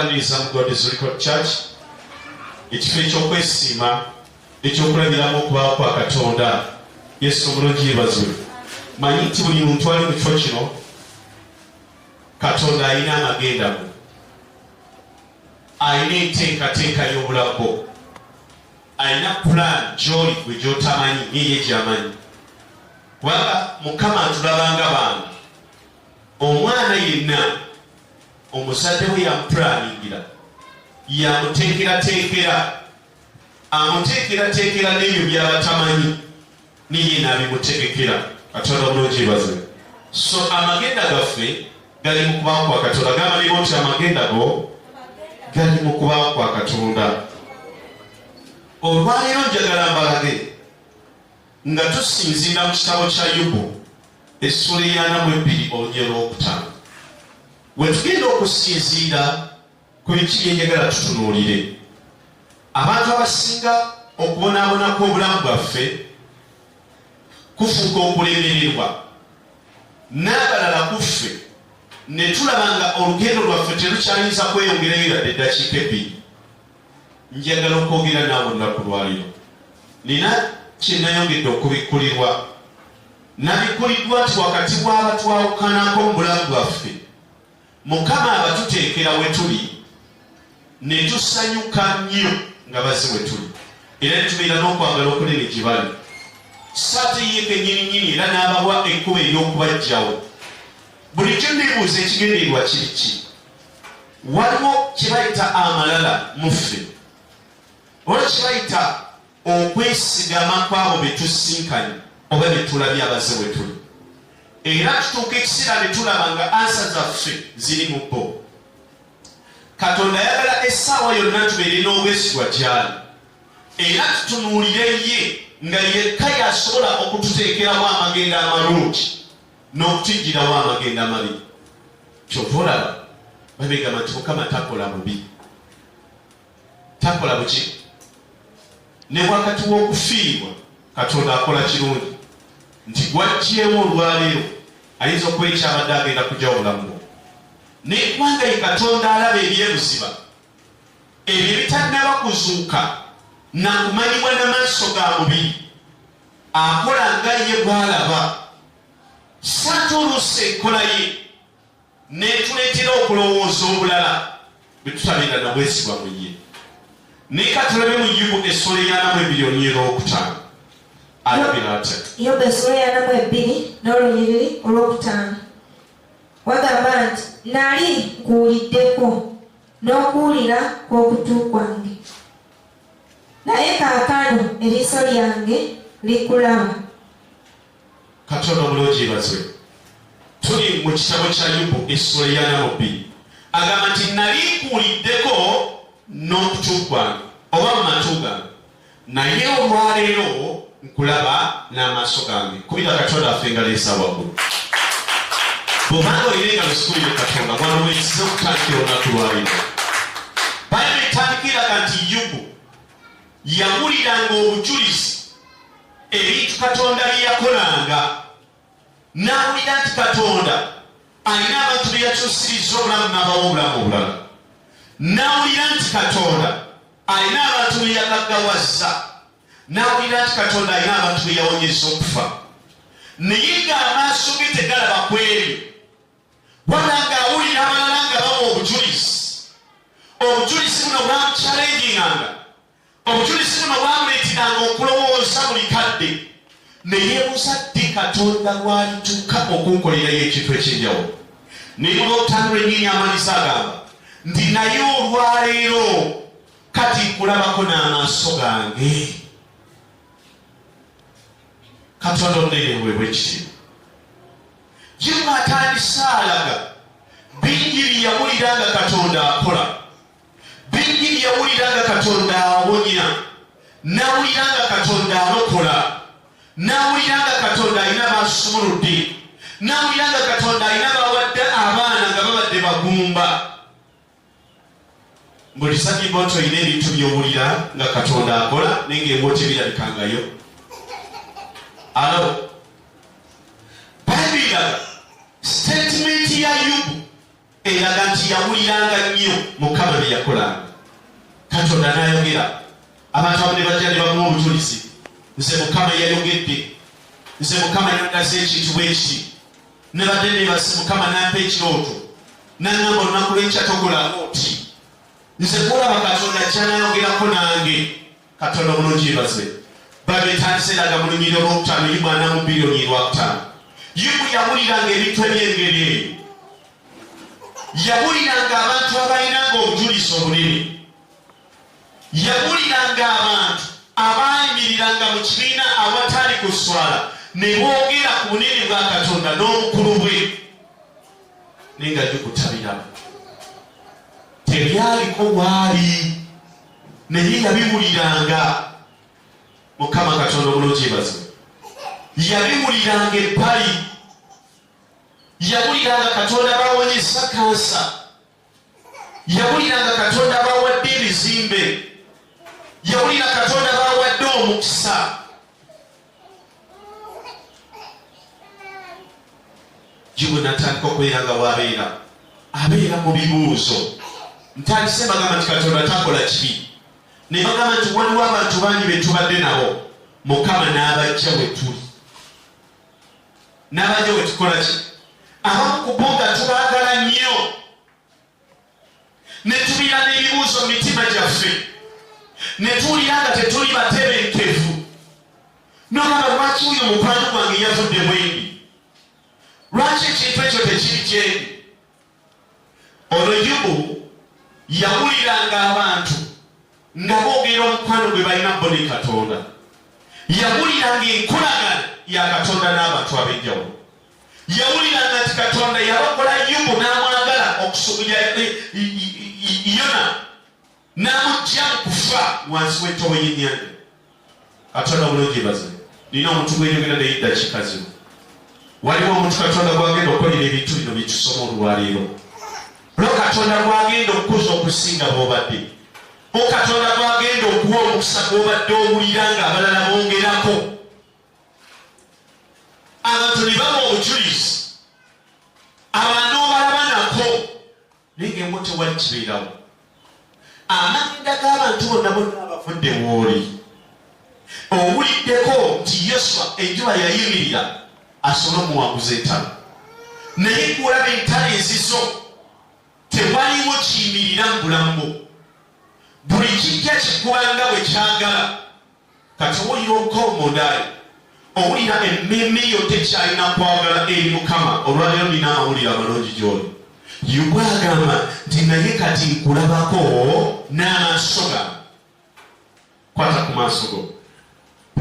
okutaniriza mu God is Record Church ekifo ekyokwesiima ekyokulabiramu okubaawo kwa Katonda. Yesu omulungi yeebazwe. Manyi nti buli muntu ali mu kifo kino Katonda alina amagenda go, alina enteekateeka y'obulago, alina plan gy'oli gwe gy'otamanyi niye gy'amanyi. Kubanga Mukama atulabanga bantu, omwana yenna omuzadde we yamupulaningira, yamuteekerateekera, amuteekerateekera n'ebyo by'abatamanyi niye n'abimutegekera. Katonda omulungi yeebazwe. So amagenda gaffe gali mu kubaawo kwa Katonda. Gamba nti amagenda go gali mu kubaawo kwa Katonda. Olwaleero njagala mbalage nga tusinziira mu kitabo kya Yobu essula ya 42 olunyiriri olwokutaano. We tugenda okusinziira ku biki bye njagala tutunuulire. Abantu abasinga okubonaabona kw'obulamu bwaffe kufuuka okulemererwa, n'abalala kuffe ne tulaba nga olugendo lwaffe terukyayinza kweyongerayo yadde eddakiika ebbiri. Njagala okwogera naawe olunaku lwaliro. Nina kye nayongedde okubikkulirwa. Nabikkuliddwa nti wakati w'abatwawukanako mu bulamu bwaffe, Mukama abatuteekera we tuli ne tusanyuka nnyo nga bazze we tuli, era ne tubeera n'okwagala okunene gye bali. Saate ye kennyininyini era n'abawa ekkubo ery'okubajjawo. Bulijjo neebuuza ekigendererwa kiri ki? Waliwo kye bayita amalala mu ffe, oba kye bayita okwesigama kw'abo be tusinkanye oba be tulabye abazze we tuli, era tutuuka ekiseera ne tulaba nga ansa zaffe ziri mu bo. Katonda ayagala essaawa yonna tubeere n'obwesigwa gy'ali, era tutunuulire ye nga yekka yasobola okututeekerawo amagenda amalungi n'okutujjirawo amagenda amabi. Kyova olaba babegamba nti Mukama takola bubi, takola buki. Ne wakati w'okufiirwa Katonda akola kirungi, nti gwajjeewo olwaleero ayinza okuba ekyabadde agenda kujja obulamu bwo. Naye kubanga ye Katonda alaba ebyebuziba, ebyo ebitannaba kuzuuka na kumanyibwa n'amaaso ga mubiri, akola nga ye bw'alaba. Saate oluusi enkola ye netuleetera okulowooza obulala bwe tutabeera na bwesigwa mu ye. Naye ka tulabe mu Yobu essula ya 42 olunyiriri olwokutaano. Alabira atya? Yobu essula ya 42 n'olunyiriri olwokutaano. Wagamba nti nali nkuwuliddeko n'okuwulira kw'okutu kwange, naye kaakano eriiso lyange likulaba. Katonda omulungi yeebazwe. Tuli mu kitabo kya Yobu essula ya 42. Agamba nti nali nkuwuliddeko n'okutu kwange oba mu matu gange, naye olwaleero nkulaba n'amaaso gange. Kubira Katonda affe engalo eza waggulu. Bw'obanga olina engalo zikubire Katonda, wano weesize okutandikira olunaku lwaleero. Bayibuli etandikiraga nti Yobu yawuliranga obujulizi ebintu Katonda bye yakolanga, n'awulira nti Katonda alina abantu be yakyusiriza obulamu n'abawa obulamu obulala, n'awulira nti Katonda alina abantu be yagaggawazza, n'awulira nti Katonda alina abantu be yawonyeza okufa. Naye ng'amaaso ge tegalaba ku ebyo, wabula ng'awulira abalala nga bawa obujulizi. Obujulizi buno bwamukyalenginganga, obujulizi buno bwamuleeteranga okulowooza buli kadde, ne yeebuuza ddi Katonda lwalituuka okunkolerayo ekintu ekyenjawulo. Naye olwokutaano ennyini amaliza agamba nti naye olwaleero kati nkulabako n'amaaso gange. Katonda omunene weebwe ekitiibwa. Yobu atandise alaga bingi bye yawuliranga Katonda akola, bingi bye yawuliranga Katonda awonya, n'awuliranga Katonda alokola, n'awuliranga Katonda alina baasumuludde, n'awuliranga Katonda alina bawadde abaana nga babadde bagumba. Ng'olisabye nti olina ebintu by'owulira nga Katonda akola naye ng'emboozi ebirabikangayo. Alo, Bayibuli statement ya Yobu eraga nti yawuliranga nnyo mukama bye yakolanga katonda n'ayogera abantu abo ne bajja ne bamuwa obujulizi nze mukama yayogedde nze mukama yandaze ekintu bwekiti ne badde nebase mukama nampa ekirooto naŋŋamba olunaku lw'ekyatogolanga oti nze kulaba katonda kyanayogerako nange katonda omulungi yebaze babetandiseraga mu lunyiriro lwokutaano ye mwana mu biliyoni lwakutaano yubu yawuliranga ebintu ebyengeri eyo yawuliranga abantu abalinanga obujulizi obunene yawuliranga abantu abayimiriranga mu kibiina awatali kuswala ne boogera ku bunene bwa katonda n'obukulu bwe naye nga gikutabiramu tebyaliko waali naye yabiwuliranga mukama katonda obulungi yebaze yabiwuliranga ebbali yawuliranga katonda bawonyesa kansa yawuliranga katonda bawadde ebizimbe yawulira katonda bawadde omukisa Yubu natandika okubeera nga wabeera abeera mu bibuuzo ntandise bagamba nti katonda takola kibi ne bagamba nti waliwo abantu bangi be tubadde nabo mukama n'abajja we tuli n'abajja we tukola ki abamu ku bo nga tubaagala nnyo ne tubiira n'ebibuuzo mu mitima gyaffe ne tuwulira nga tetuli batebenkevu n'olaba lwaki oyo mukwano gwange yavudde bwendi lwaki ekintu ekyo tekiri gyendi olwo Yubu yawuliranga abantu nga boogera omukwano gwe balina bo ne katonda yawuliranga enkolagana ya katonda n'abantu ab'enjawulo yawuliranga nti katonda yabakola Yubu n'amwagala okusobola Yona n'amugya mu kufa wansi w'entobo y'ennyanja katonda bulungi yebaze nina omuntu gwenyogera naye eddakiika zino waliwo omuntu katonda gwagenda okukolera ebintu bino byetusoma olwaleero olwo katonda gwagenda okukuza okusinga bw'obadde okatonda gwagenda okuwa omukisa gw'obadde owulira nga abalala bongerako abantu ne baba obujulizi abantu obalaba nako naye ng'emu tewali kibeerawo amagenda g'abantu bonna bonna abavudde wooli owuliddeko nti Yoswa enjuba yayimirira asobola omuwanguza entalo naye kulaba entalo ezizo tewaliwo kiyimirira mu bulamu bwo buli kijja kikubanga bwe kyagala kati owulira obukoomondaayo owulira emmeeme yo tekyalina kwagala eri mukama olwaleero nina amawulire amalungi gy'oli Yubu agamba nti naye kati nkulabako n'amaaso gange kwata ku maaso go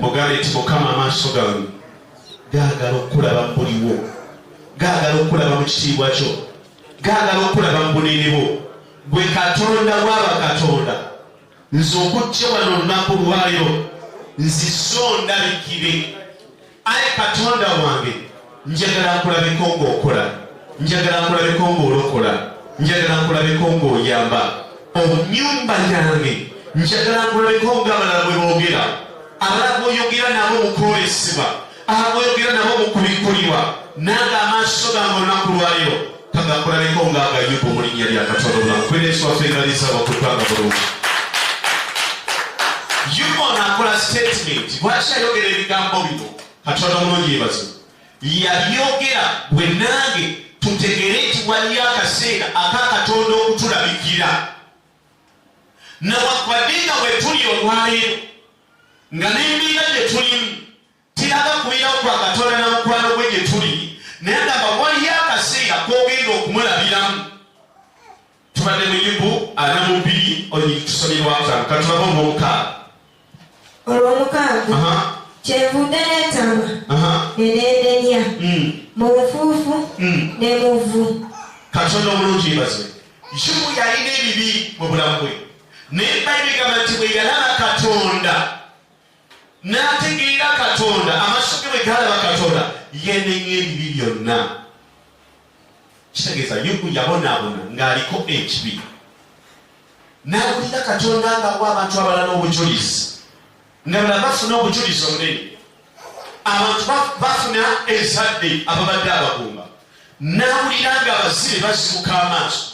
ogambe nti mukama amaaso gange gaagala okulaba mu buliwo gaagala okulaba mu kitiibwa kyo gaagala okulaba mu bunene bwo gwe katonda bw'aba katonda nze okujja wano olunaku lwayo nzize ondabikire aye katonda wange njagala nkulabeko ng'okola njagala nkulabeko ng'olokola njagala nkulabeko ng'oyamba obunyumba yange njagala nkulabeko ng'abalala bwe boogera abalala boyogera nabo mu kwolesebwa aboyogera nabo mu kubikulirwa nange amaaso gange olunaku lwayo kagakulabeko ng'aga Yubu mu linnya lya katonda obulamu kwereesi waffe engaliza bakutwanga bulungi Yubu onaakola statement lwaki ayogera ebigambo bino katonda omulungi yebaze yabyogera bwe nange tutegere nti waliyo akaseera akakatonda okutulabikira nawakwadde nga bwe tuli olwaleero nga n'embiira gye tulimu tiraga kubeerawo kwa katonda na mukwano gwe gye tuli naye agamba waliyo akaseera k'ogenda okumulabiramu tubadde mu Yubu 42 tusomerwakutaano katulabe omwomukaaga olw'omukaaga kyenvudde n'etama enendenya mu bufuufu ne mu vvu katonda omulungi yebaze Yubu yalina ebibi mu bulamu bwe naye Bayibuli egamba nti bwe yalaba katonda n'ategeera katonda amaaso ge bwe galaba katonda yenenya ebibi byonna kitegeeza Yubu yabonaabona ng'aliko ekibi n'awulira katonda ng'awa abantu abalala obujulizi nga bala bafuna obujulizi obunene abantu bafuna ezadde ababadde abagumba n'awulira nga abazibe bazibuka amaaso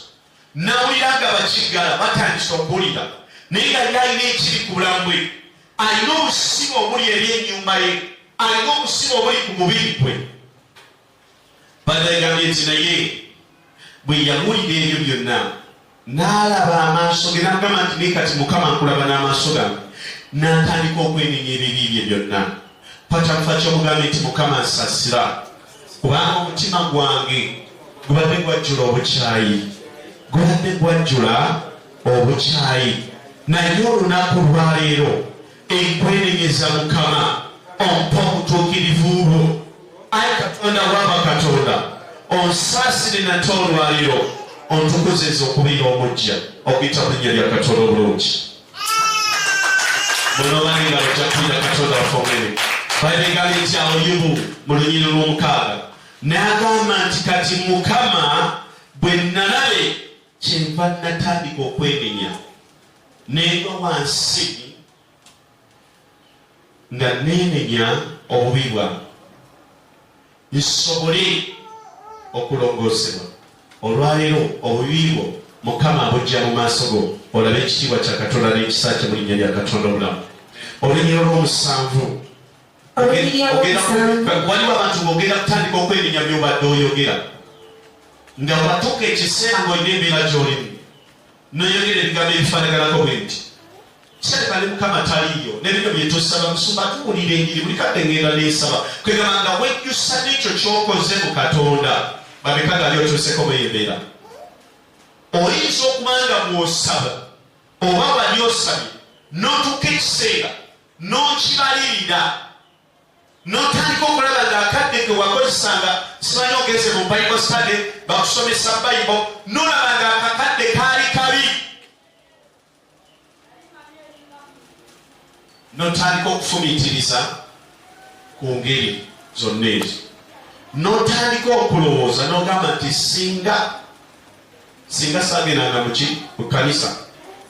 nawulira nga bakiggala batandisa okuwulira naye nga yalina ekiri ku bulamu bwe alina obusimu obuli eri ennyumba ye alina obusimu obuli ku mubiri gwe badagambye nti naye bwe yawulira ebyo byonna n'alaba amaaso ge n'agamba nti naye kati mukama nkulaba n'amaaso gange n'atandika okwenenya ebibi bye byonna patamufa kyomugambe nti mukama nsasira kubanga omutima gwange gubadde gwajjula obukyayi naye olunaku lwaleero enkwenenyeza mukama ompa obutuukirivu bwo ayi katonda waba katonda onsaasire nate olwaleero ontukuzeza okubeera omujja okuyita mu linnya lya katonda obulungi muno balinga lojjakuira katonda wafomere baligambye nti awo Yobu mu lunyiriri lw'omukaaga n'agamba nti kati mukama bwe nalabe kyenva natandika okwenenya neeva wansi nga neenenya obubi bwange nsobole okulongoosebwa olwaleero obubi bwo mukama abujja mu maaso go olabe ekitiibwa kya katonda n'ekisa kye mu linnya lya katonda obulamu olunyiriro lw'omusanvu waliwo abantu bogera kutandika okwenenya byobadde oyogera nga watuuka ekiseera ng'olina embeera gy'olimu noyogera ebigambo ebifaanaganako bwe nti kisalekale mukama taliyo nebino byetusaba musumba tuwulira enjiri buli kadde ngenda neesaba kwegamba nga wejjusa n'ekyo kyokoze mu katonda babeka gali otuuseko mwembeera oyinza okubanga mwosaba oba wali osabye n'otuuka ekiseera n'okibalirira n'otandika okulaba ng'akadde ke wakozesanga simanyi ogeze mu Bible study bakusomesa Bible n'olaba ng'akakadde kaali kabi n'otandika okufumiitiriza ku ngeri zonna ezo n'otandika okulowooza n'ogamba nti singa saagendanga mu kanisa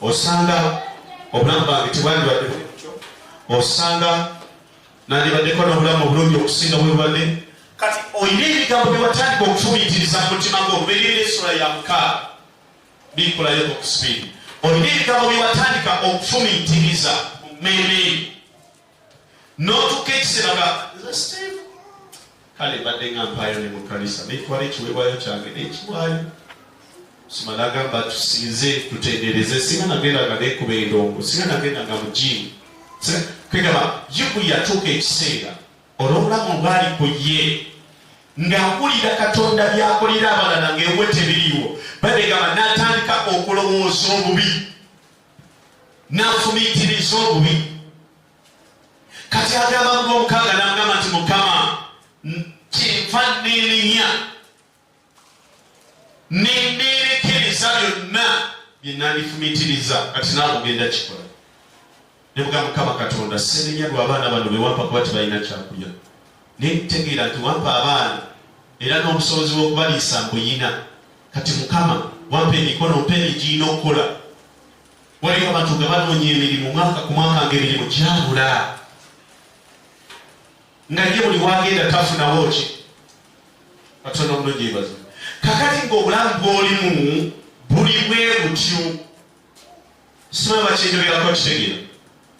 osanga obulamu bwange tebwandibadde butyo osanga nandibaddeko n'obulamu obulungi okusinga bwe bubadde kati olina ebigambo bye watandika okufumiitiriza mu mutima gwo okubeerera essula ya 6 bikolayo okusipiidi olina ebigambo bye watandika okufumiitiriza mu mmeeme n'otuuka ekiseera nga kale badde nga mpaayo ne mu kanisa netwala ekiweebwayo kyange n'ekiwaayo simala agamba tusinze tutendereze singa nagendanga nekuba endongo singa nagendanga mu jiini kwegamba Yobu yatuuka ekiseera olw'obulamu bwali ku ye ng'akulira katonda byakolera abalala ng'ewe tebiriiwo badegamba n'atandika okulowooza obubi n'afumiitiriza obubi kati agamba mu Lwomukaaga n'agamba nti mukama kyenva neenenya neneerekereza byonna bye nandifumiitiriza kati naawe ogenda kikola nebuga mukama katonda senenya lw'abaana bano be wampa kuba tebalina kyakulya naye ntegeera nti wampa abaana era n'obusobozi bw'okubaliisa mbuyina kati mukama wampa emikono mpa ebigiina okukola waliwo abantu nga banoonya emirimu mwaka ku mwaka ng'emirimu gyabula nga ye buli wagenda tafunawo ki katonda omulungi yebaza kakati ng'obulamu bw'olimu buli bwe butyo simanyi bakyenjogerako kitegeera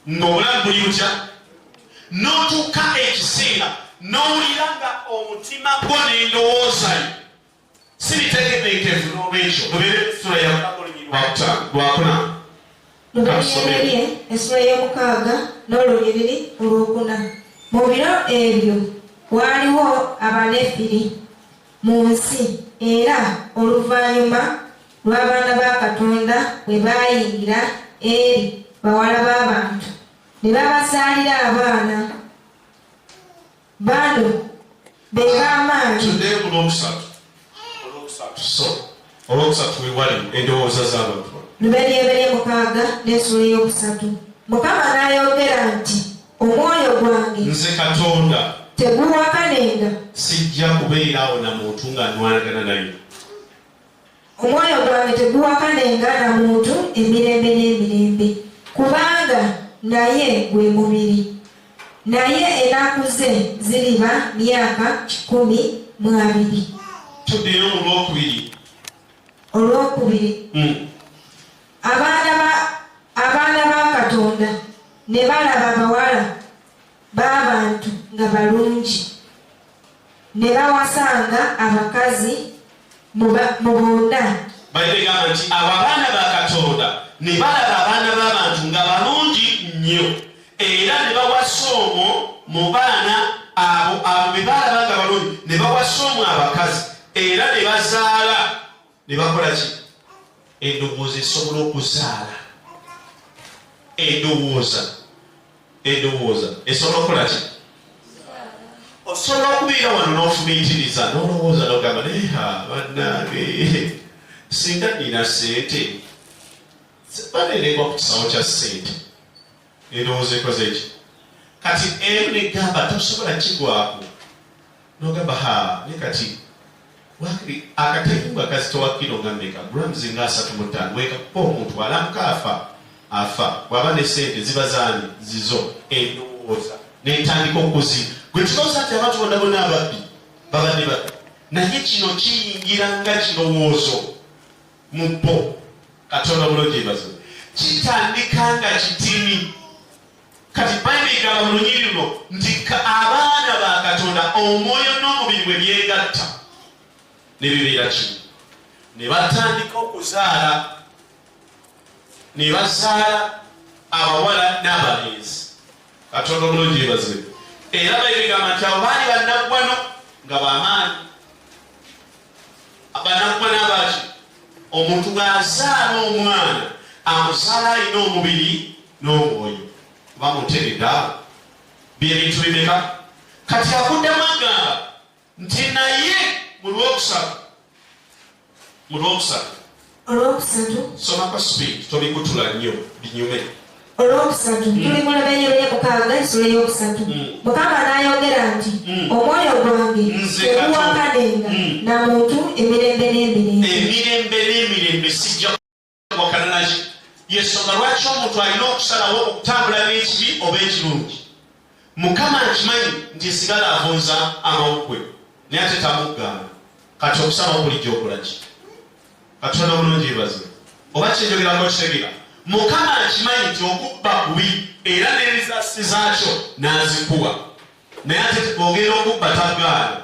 ng'obulamu buli butya n'otuuka ekiseera n'owulira nga omutima gwo n'endowoozayo si bitegekeekevu n'olwekyo lubeere essula ya lwakuna lubeerye essula y'omukaaga n'olunyiriri olwokuna mu biro ebyo waaliwo abalefiri mu nsi era oluvannyuma lw'abaana ba Katonda bwe baayingira eri bawala b'abantu ne babazaalira abaana bano be b'amaanyi olwokusatu wewali endowooza z'abantu lubeeryeberye mukaaga n'ensula ey'okusatu mukama n'ayogera nti omwoyo gwange nze Katonda teguwakanenga sijja kubeeraawo na muntu nga nwanagana naye omwoyo gwange teguwakanenga na muntu emirembe n'emirembe kubanga naye gwe mubiri naye ennaku ze ziriba myaka 12. tuddeyo mu lwokubiri olwokubiri abaana ba Katonda ne balaba abawala b'abantu nga balungi ne bawasanga abakazi mu bonna. Bayegamba nti abaana ba Katonda ne balaba abaana b'abantu nga balungi nnyo era ne bawasa omwo mu baana abo be balaba nga balungi ne bawasa omwo abakazi era ne bazaala ne bakola ki? Endowooza esobola okuzaala. Endowooza esobola okukola ki? Osobola okubeera wano n'ofumiitiriza n'olowooza n'ogamba bannange singa nnina ssente baneerebwa ku kisawo kya ssente. Endowooza ekoze eki? Kati eno negamba tosobola kigwako n'ogamba ne kati akatayumba kazitowa kilo nga mmeka grams nga 35 wekakupa omuntu alamuka afa bw'aba ne ssente ziba zaani zizo. Endowooza n'etandika okuziba. Gwe tulowooza nti abantu bonna bonna ababbi babadde babbi naye kino kiyingira nga kirowoozo mu bo. Katonda bulungi ebazo kitandika nga kitini. Kati Bayibuli egamba mu lunyiri luno nti abaana ba Katonda omwoyo n'omubiri bwe byegatta ne bibeera kimu ne batandika okuzaala ne bazaala abawala n'abalenzi. Katonda bulungi ebazo era Bayibuli egamba nti abo baali bannaggwano nga b'amaanyi. Bannaggwano abaki? Omuntu bw'azaala omwana amuzaala alina omubiri n'omwoyo. Bamuteredde byebintu bimeka? Kati akuddamu agamba nti naye mu lwokusatu somako speed tobikutula nnyo binyume. Olwokusatu tuli mu Lebenyereye 6:3. Mukama n'ayogera nti omwoyo gwange teguwakanenga na muntu emirembe n'emirembe. Sijja kuwakana nakyo. Yensonga lwaki omuntu alina okusalawo okutambula n'ekibi oba ekirungi. Mukama akimanyi nti esigala avunza amawukwe naye ate tamuggana. Kati okusalawo bulijjo okola ki? Katonda bulungi ebaze oba kyenjogerako kitegeera. Mukama akimanyi nti okubba kubi era n'erizasi zaakyo n'azikuwa naye ate ogenda okubba tagaana.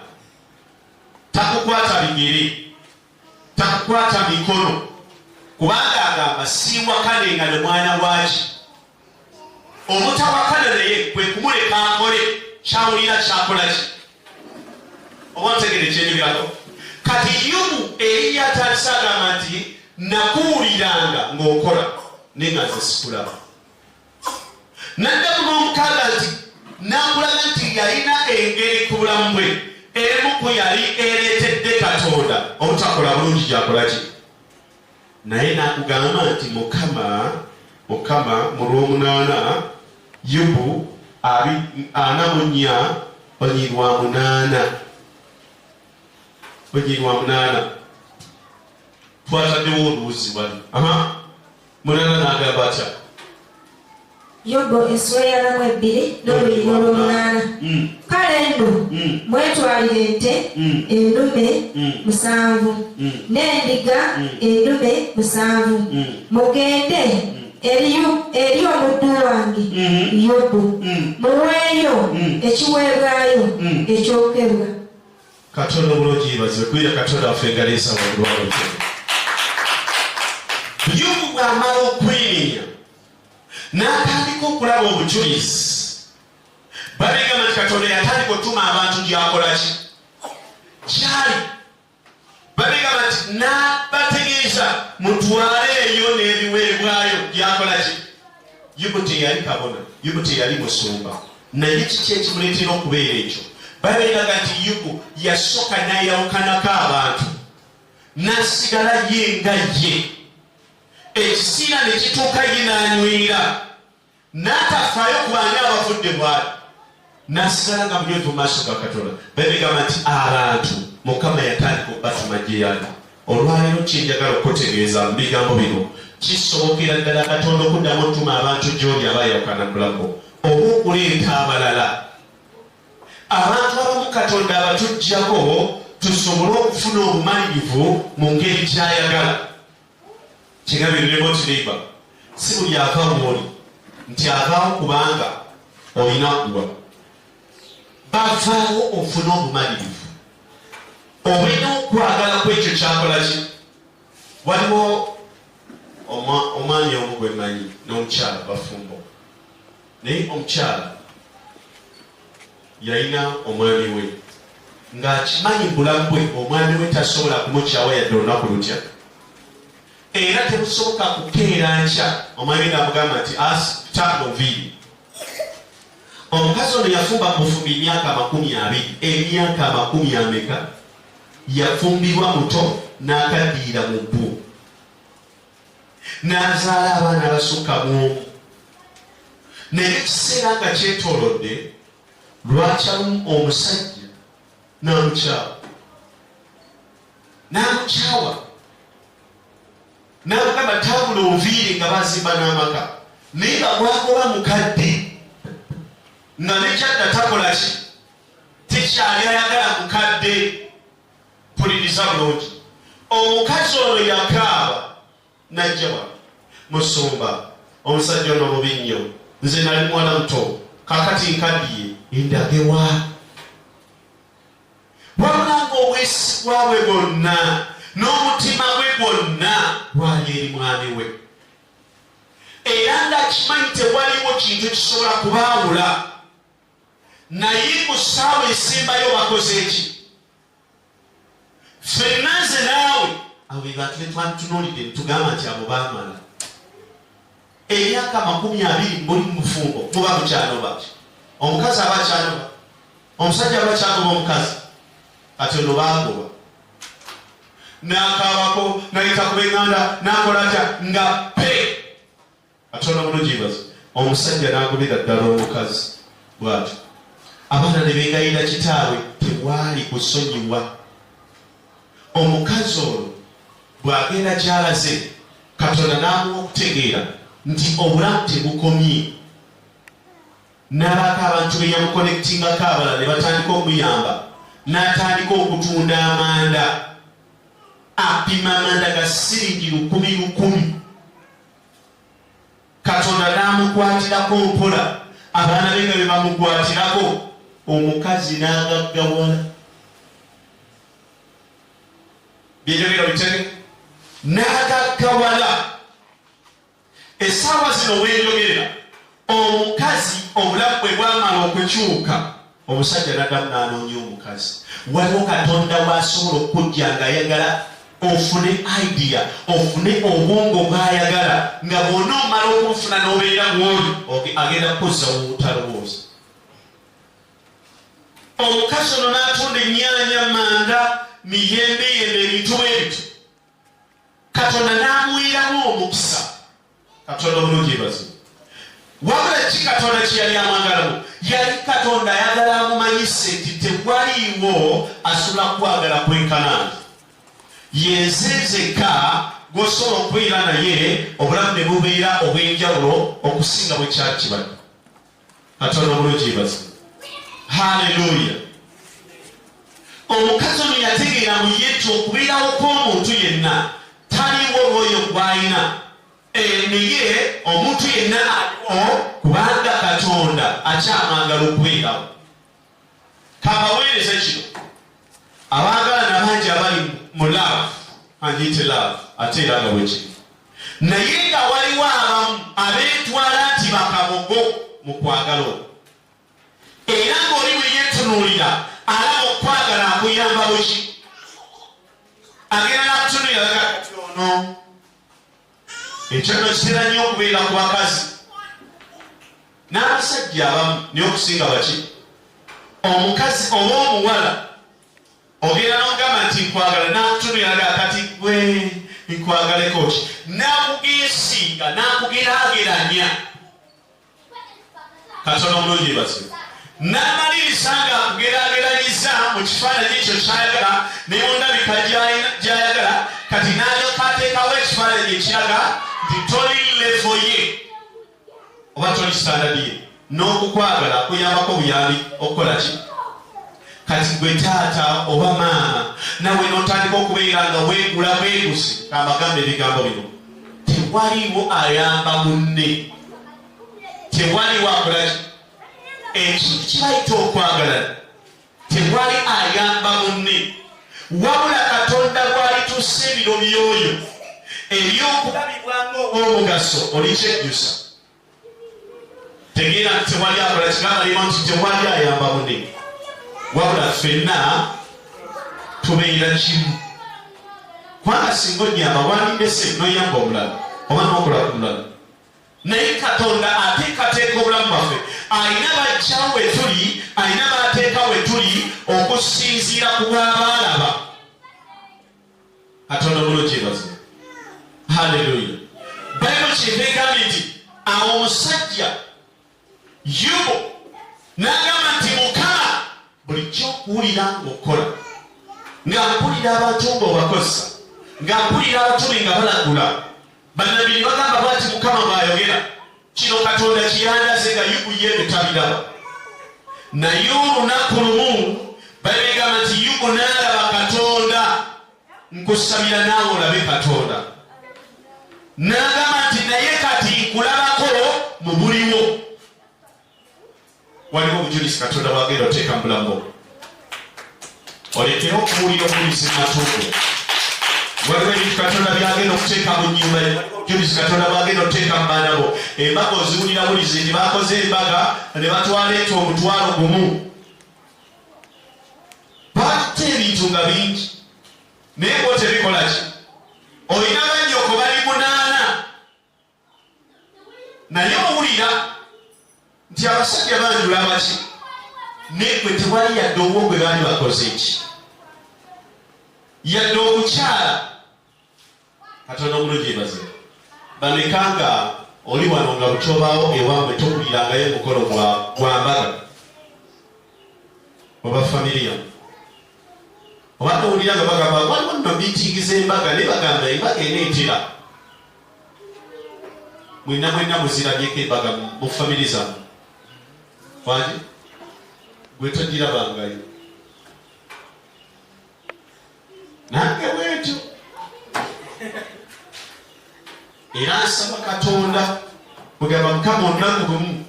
Takukwata bigere, takukwata mikono kubanga agamba siiwakanenga ne mwana waaki. Omutawakana naye kwe kumuleka akole kyawulira kyakola ki? Oba ntegere kyenjogerako. Kati Yobu eri yatandise agamba nti nakuwuliranga ng'okola naye nga nze sikulaba. Naddamu n'omukaaga nti nakulaga nti yalina engeri ku bulamu bwe emu ku yali ereetedde Katonda obutakola bulungi gyakola ki? Naye nakugamba nti Mukama mu Lwomunaana Yobu 44:8 twataddewo oluwuzi wali Munana n'agamba atya? Yobu 42:8. Kale nno mwetwalire ente ennume 7 n'endiga ennume 7 mugende eri omuddu wange Yobu muweeyo ekiweebwayo ekyokebwa. Katonda bulungi yeebazibwe kwira Katonda waffe engaleesa olwalo kye. Yobu bw'amala okwirinya n'atandika okulaba obujulizi. Babegamba nti Katonda yatandika otuma abantu gyakola ki? Kyali babegamba nti n'abategeeza mutwale eyo n'ebiweebwayo gyakola ki? Yobu teyali kabona, Yobu teyali musumba naye kiki ekimuleetera okubeera ekyo? Babegamba nti Yobu yasooka n'ayawukanako abantu n'asigala ye nga ye. Ekisiira ne kituuka ye n'anywera n'atafaayo ku baani abavudde bw'ali n'asigala nga munywevu mu maaso ga Katonda. Babegamba nti abantu Mukama yatandika okubatuma gye yali. Olwaleero kyenjagala okutegeeza mu bigambo bino kisobokera ddala Katonda okuddamu otuma abantu gy'oli aba yawukanagulako oba okuleeta abalala. Abantu abamu Katonda abatuggyako tusobole okufuna obumalirivu mu ngeri kyayagala. Kigabirire tiriba si buli ava mwoli nti avaawo kubanga olina kuwa. Bavaawo ofuna obumalirivu, olina okwagala kwekyo kyakola ki. Waliwo omwami omu gwe mmanyi n'omukyala bafumbo, naye omukyala yalina omwami we ng'akimanyi bulamu bwe omwami we tasobola kumukyawa yadde olunaku lutya, era tebusoboka kukeera nkya. Omwami n'amugamba nti taloviri. Omukazi ono yafumba mufumbi emyaka 20. Emyaka 20 yafumbirwa muto n'akaddiira mu bbu, n'azaala abaana abasukka mu. Naye ekiseera nga kyetoolodde lwakyamu omusajja n'amukyawa n'amugamba tabula oviire nga bazimba n'amaka, naye nga gwagoba mukadde nga nekyadda takola ki, tekyali ayagala mukadde. Puliriza bulungi, omukazi ono yakaaba najja wa musumba, omusajja ono mubi nnyo, nze nali mwana muto kakati nkaddiye endagewa. Wabula ng'obwesigwa bwe bwonna n'omutima gwe gwonna gwali eri mwami we, era ng'akimanyi tewaliwo kintu kisobola kubaawula. Naye ku ssaawa esembayo bakoze eki? Ffenna nze naawe abo be bantu be twatunuulidde ne tugamba nti abo baamala emyaka 20 muli mu bufumbo, muba mukyanoba. Omukazi aba akyanoba, omusajja aba akyagoba omukazi, kati ono baagoba. N'akaabako nayita ku b'eŋŋanda n'akola atya nga pe. Katonda bulungi bazi, omusajja n'agobera ddala omukazi bw'atyo. Abaana ne beegayirira kitaabwe, tewali kusonyiwa. Omukazi ono bw'agenda kyalaze, Katonda n'amuwa okutegeera nti obulamu tebukomye. N'abako abantu be yamukonektingako abalala ne batandika okumuyamba, n'atandika okutunda amanda. Apima amanda ga siringi 100. Katonda n'amukwatirako mpola, abaana be nga be bamukwatirako, omukazi n'agaggawala. Byejogera bitege n'agaggawala. Essaawa zino weenjogerera, omukazi obulamu bwe bwamala okukyuka, omusajja n'addamu n'anoonya omukazi. Waliwo Katonda w'asobola okujja ng'ayagala ofune idea, ofune obwongo bw'ayagala, nga bw'ona omala okufuna n'obeera mwoli agenda kuzza obutalowooza. Omukazi ono n'atunda ennyaanya, manda, miyembe ebintu ebyo. Katonda n'amuwiramu omukisa. Katonda bulungi bazi. Wabula ki Katonda kye yali amwagalamu? Yali Katonda ayagala amumanyise nti tewaliiwo asula kwagala kwenkana. Yenzezeka gwosobola okubeera naye obulamu ne bubeera obw'enjawulo okusinga bwe kyali kibadde. Katonda bulungi bazi. Haleluya. Omukazi ono yategeera mu ye nti okubeerawo kw'omuntu yenna taliwo lwoyo gw'alina. Naye omuntu yenna aliwo kubanga Katonda akyamwagala okubeerawo. Kabaweereze kino, abaagalana bangi abali mu love, angiyite love, ate era nga bwe kiri. Naye nga waliwo abamu abeetwala nti bakabogo mu kwagala okwo. Era ng'oli bwe yeetunuulira alaba okwagala akuyamba buki. Agenda n'akutunuulira kati ono. Ekyo nno kitera nnyo okubeera ku bakazi n'abasajja abamu, naye okusinga baki. Omukazi oba omuwala ogenda n'ogamba nti nkwagala, n'akutunuulira kati gwe nkwagaleko ki, n'akugeesinga n'akugeraageranya. Katonda omulungi basi. N'amaliriza ng'akugeraageranyiza mu kifaananyi ekyo ky'ayagala ne mu ndabika gy'ayagala, kati n'alyoka ateekawo ekifaananyi ekiraga nti toli levo ye oba toli standard ye, n'okukwagala akuyambako buyambi okukola ki. kati gwe taata oba maama nawe notandika okubeera nga weegula bwegusi amagambo ebigambo bino tewaliwo ayamba munne tewaliwo akolaki ekintu kibayita okwagalana tewali ayamba munne wabula katonda gwalitussa ebiro byoyo ebyokulabibwanga obw'omugaso olikyejjusa tegeera nti tewali akola kigambalima nti tewali ayamba munne wabula ffenna tubeera kimu kubanga singa onyamba wandindese noyamba omulala oba nokola ku mulala naye katonda ateekateeka obulamu bwaffe alina bajjawo we tuli alina baateeka we tuli okusinziira ku bw'abaalaba katonda bulungi ebaze haleluya bayibuli kyeva egambye nti awo omusajja yubo n'agamba nti mukama bulijjo okuwulira ng'okola nga mpulira abantu ng'obakozesa nga mpulira abatume nga balagula bannabiri bagamba bwati mukama bw'ayogera kino katonda kiyandaze nga yubu ye tabiraba naye olunaku lumu bayibigamba nti yubu n'alaba katonda nkusabira naawe olabe katonda n'agamba nti naye kati nkulabako mu buliwo waliwo obujulizi katonda bwagenda oteeka mu bulamu olekere okuwulira obujulizi mu matuuko waliwo ebintu katonda byagenda okuteeka mu nnyumba obujulizi katonda bwagenda oteeka mu baana bo embaga oziwulira bulizi nti bakoze embaga ne batwaleeta omutwalo gumu batta ebintu nga bingi naye bo tebikola ki olina bannyoko bali 8 naye owulira nti abasajja banjula baki naye gwe tewali yadde obwo gwe baali bakoze eki yadde okukyala katonda omulungi ebaze bamekanga oli wano nga bukyobaawo ewamwe tokulirangayo omukolo gwa mbaga oba familia oba towulira nga bagamba waliwo nno miitingiza embaga naye bagamba embaga eneetera mwenna muzirabyeko embaga mu famiri zammwe wange gwe togirabangayo nange bwetyo era nsaba katonda kugamba mukama olunaku lumu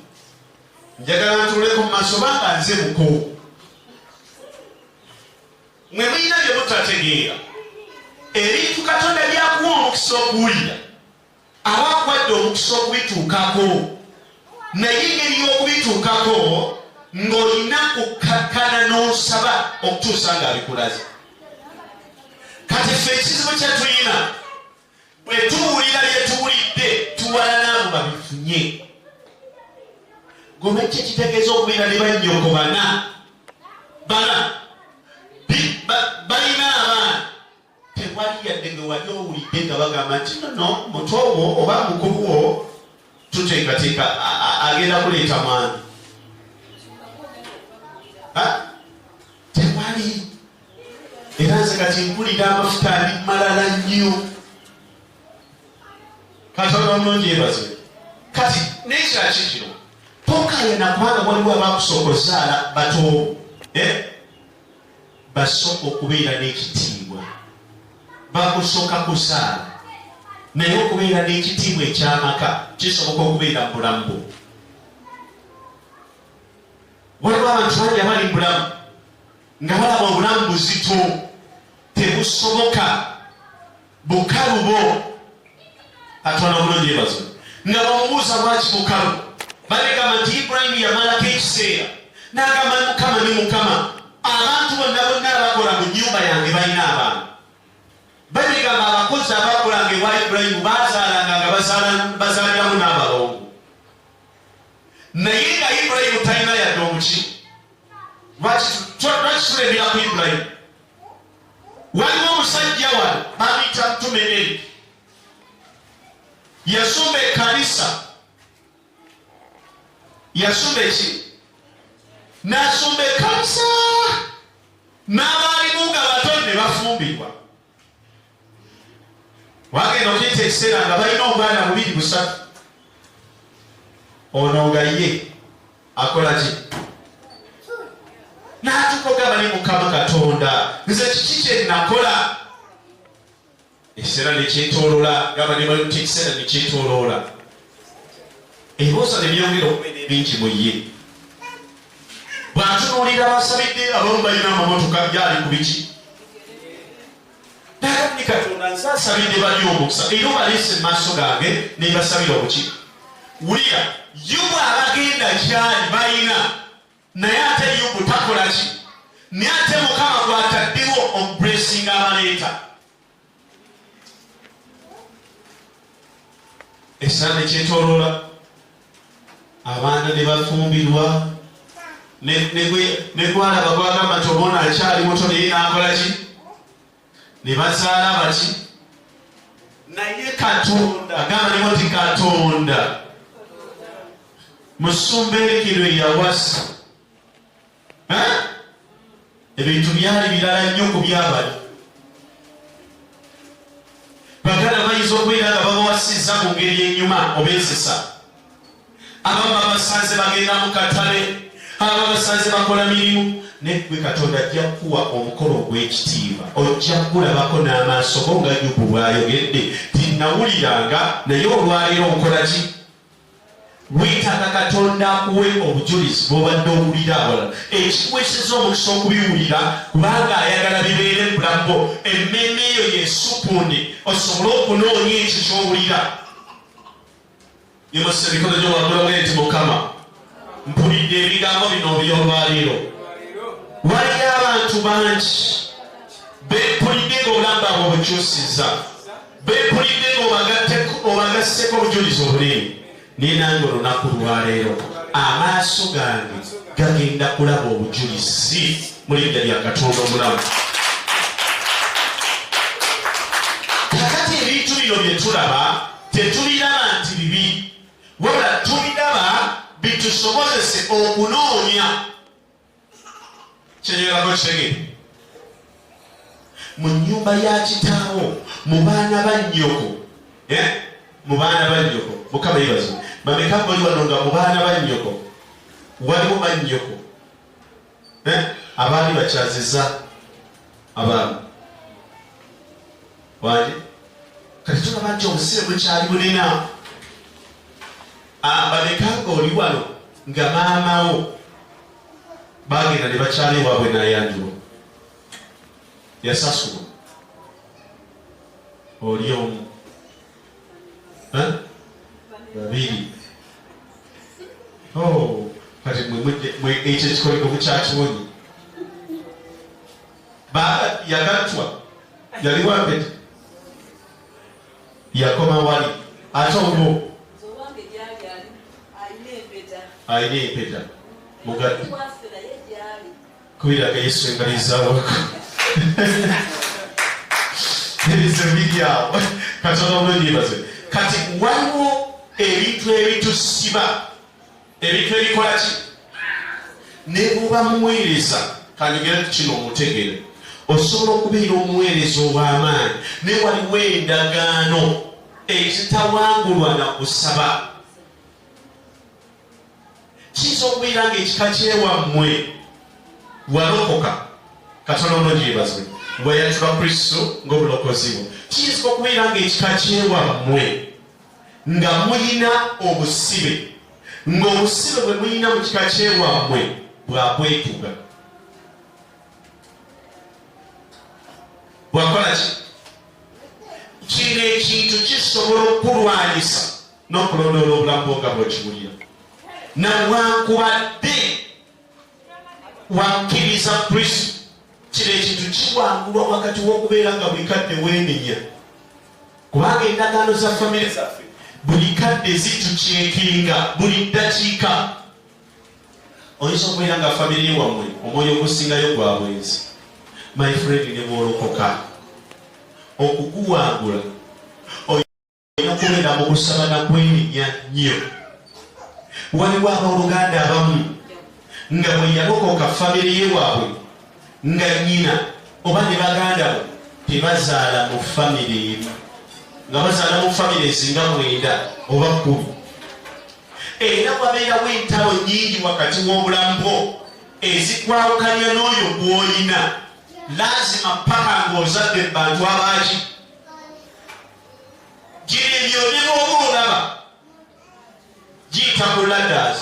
njagala ntuleko mu maaso banga nze mukowo mwe mulina bye mutategeera ebintu katonda byakuwa omukisa okuwulira aba akwadde omukisa okubituukako naye engeri y'okubituukako ng'olina kukakkana n'osaba okutuusa ng'abikulaze kati ffe ekizibu kye tulina bwe tuwulira bye tuwulidde tuwala n'abo babifunye gome kye kitegeeza okubeera ne bannyoko bana balina abaana tewali yadde nga wali owulidde nga bagamba nti nono muto wo oba mukulu wo tuteekateeka agenda kuleeta mwami tewali era nze kati mpulira amafuta ndi malala nnyo katonda omulungi ebaze kati nekyaki kino tokayana kubanga waliwo abakusooka ozaala batoobo basooka okubeera n'ekitiibwa bakusooka kuzaala naye okubeera n'ekitiibwa ekyamaka kisoboka okubeera mu bulamu bwo waliwo abantu bangi abali mu bulamu nga balaba obulamu buzito tebusoboka bukalu bo katonda omulungi ebaze nga bamubuuza lwaki bukalu bagamba nti Ibulayimu yamalako ekiseera n'agamba mukama ne mukama abantu bonna abakola mu nnyumba yange balina abaana bagamba abakozi abakolanga ewa Ibulayimu bazaalanga nga bazaaliramu n'abalongo naye nga Ibulayimu talina yadde omuki lwaki tulebera ku Ibulayimu waliwo omusajja wano bamuyita Mutume Eri yasumba ekkanisa yasumba eki n'asumba ekkanisa n'abaalimu nga bato ne bafumbirwa wagenda okuyita ekiseera nga balina obwana 2-3 ono nga ye akola ki n'atukogamba ne Mukama Katonda nze kiki kye nakola. Ekiseera ne kyetooloola gamba ne baluti ekiseera ne kyetooloola eboosa ne byongera okubeera ebingi mu ye. Bw'atunuulira abasabidde abamu balina amamotoka gyali ku biki nagamni Katonda nze asabidde bali omukisa era obaleese mu maaso gange ne basabira obuki. Wulira Yobu abagenda gyali balina naye ate Yobu takola ki naye ate Mukama gw'ataddewo okubulesinga abaleeta. Ekiseera ne kyetooloola abaana ne bafumbirwa ne gwalaba gwagamba nti obaona akyali muto naye n'akola ki ne bazaala baki. Naye Katonda agamba ne bati Katonda musumba erikiro eyawasa ebintu byali birala nnyo ku byabali. Bagala bayinza okubeera nga babawasizza mu ngeri ennyuma obeesesa. Abamu babasanze bagenda mu katale, abamu babasanze bakola mirimu. Ne gwe Katonda ajja kuwa omukolo ogw'ekitiibwa, ojja kulabako n'amaaso go nga Yobu bw'ayogedde tinnawuliranga naye olwaleero okola ki. Weetaaga Katonda akuwe obujulizi bw'obadde owulira abalala ekikuweeseza omukisa okubiwulira kubanga ayagala bibeere mu bulamu bwo. Emmeeme eyo yesupunde osobole okunoonya ekyo ky'owulira. Yemasa emikono gyo waggulamu nti Mukama mpulidde ebigambo bino by'olwaleero. Waliyo abantu bangi beepulidde ng'obulamu bwabwe obukyusizza, beepulidde ng'obagasseko obujulizi obunene. Naye nange olunaku lwaleero amaaso gange gagenda kulaba obujulizi mu linnya lya Katonda omulamu. Kakati ebintu bino bye tulaba tetubiraba nti bibi, wabula tubiraba bitusobozese okunoonya kyenyerako kitegere. Mu nnyumba ya kitaawo mu baana ba nnyoko mu baana ba nnyoko Mukama yeebazibwe. Bameka bali wano nga mu baana ba nnyoko waliwo ba nnyoko abaali bakyazizza abaana wali kati tulaba nti obusibe bukyali bunena. Bameka nga oli wano nga maamawo bagenda ne bakyala ewaabwe n'ayanjulwa yasasulwa oli omu babiri. Kati ekyo ekikoleko mukyakiwonye yagattwa yali wampeta yakoma wali ate olwo alina empeta mugadde kubiraga Yesu engalizawako ebize biryawo Katonda omulungi yeebazibwe. Kati waliwo ebintu ebitusiba ebintu ebikola ki ne bw'oba muweereza kanjogera kino omutegere osobola okubeera omuweereza ow'amaanyi ne waliwo endagaano ezitawangulwa na kusaba. Kiyinza okubeera ng'ekika kyewammwe walokoka Katonda omulungi yeebazibwe weyatulwa Kristo ng'obulokozi bwo. Kiyinza okubeera ng'ekika kyewammwe nga mulina obusibe ng'obusibe bwe mulina mu kika kyewammwe bwakwetuga bwakola ki. Kino ekintu kisobola okulwanyisa n'okulondoola obulamu bwo nga bw'okiwulira nawankubadde wakkiriza Kristo. Kino ekintu kiwangulwa wakati w'okubeera nga buli kadde weemenya kubanga endagaano za famire zaffe buli kadde zituceekinga buli ddakiika. Oyinza okubeera nga famire ewammwe omwoyo ogusingayo gwa bwenzi my friend ne bw'olokoka okuguwangula olina okubeera mu kusaba nakwenenya nnyo. Waliwo abooluganda abamu nga bwe yalokoka famire yewaabwe nga nnyina oba ne baganda bo tebazaala mu famire emu nga bazaala mu famire ezinga 9 oba 10. Era wabeerawo entalo nnyingi wakati w'obulamu bwo ezikwawukanya n'oyo gw'olina lazima paka ng'ozadde mu bantu abaaki gino ebyo ne bw'oba olaba giyita mu ladders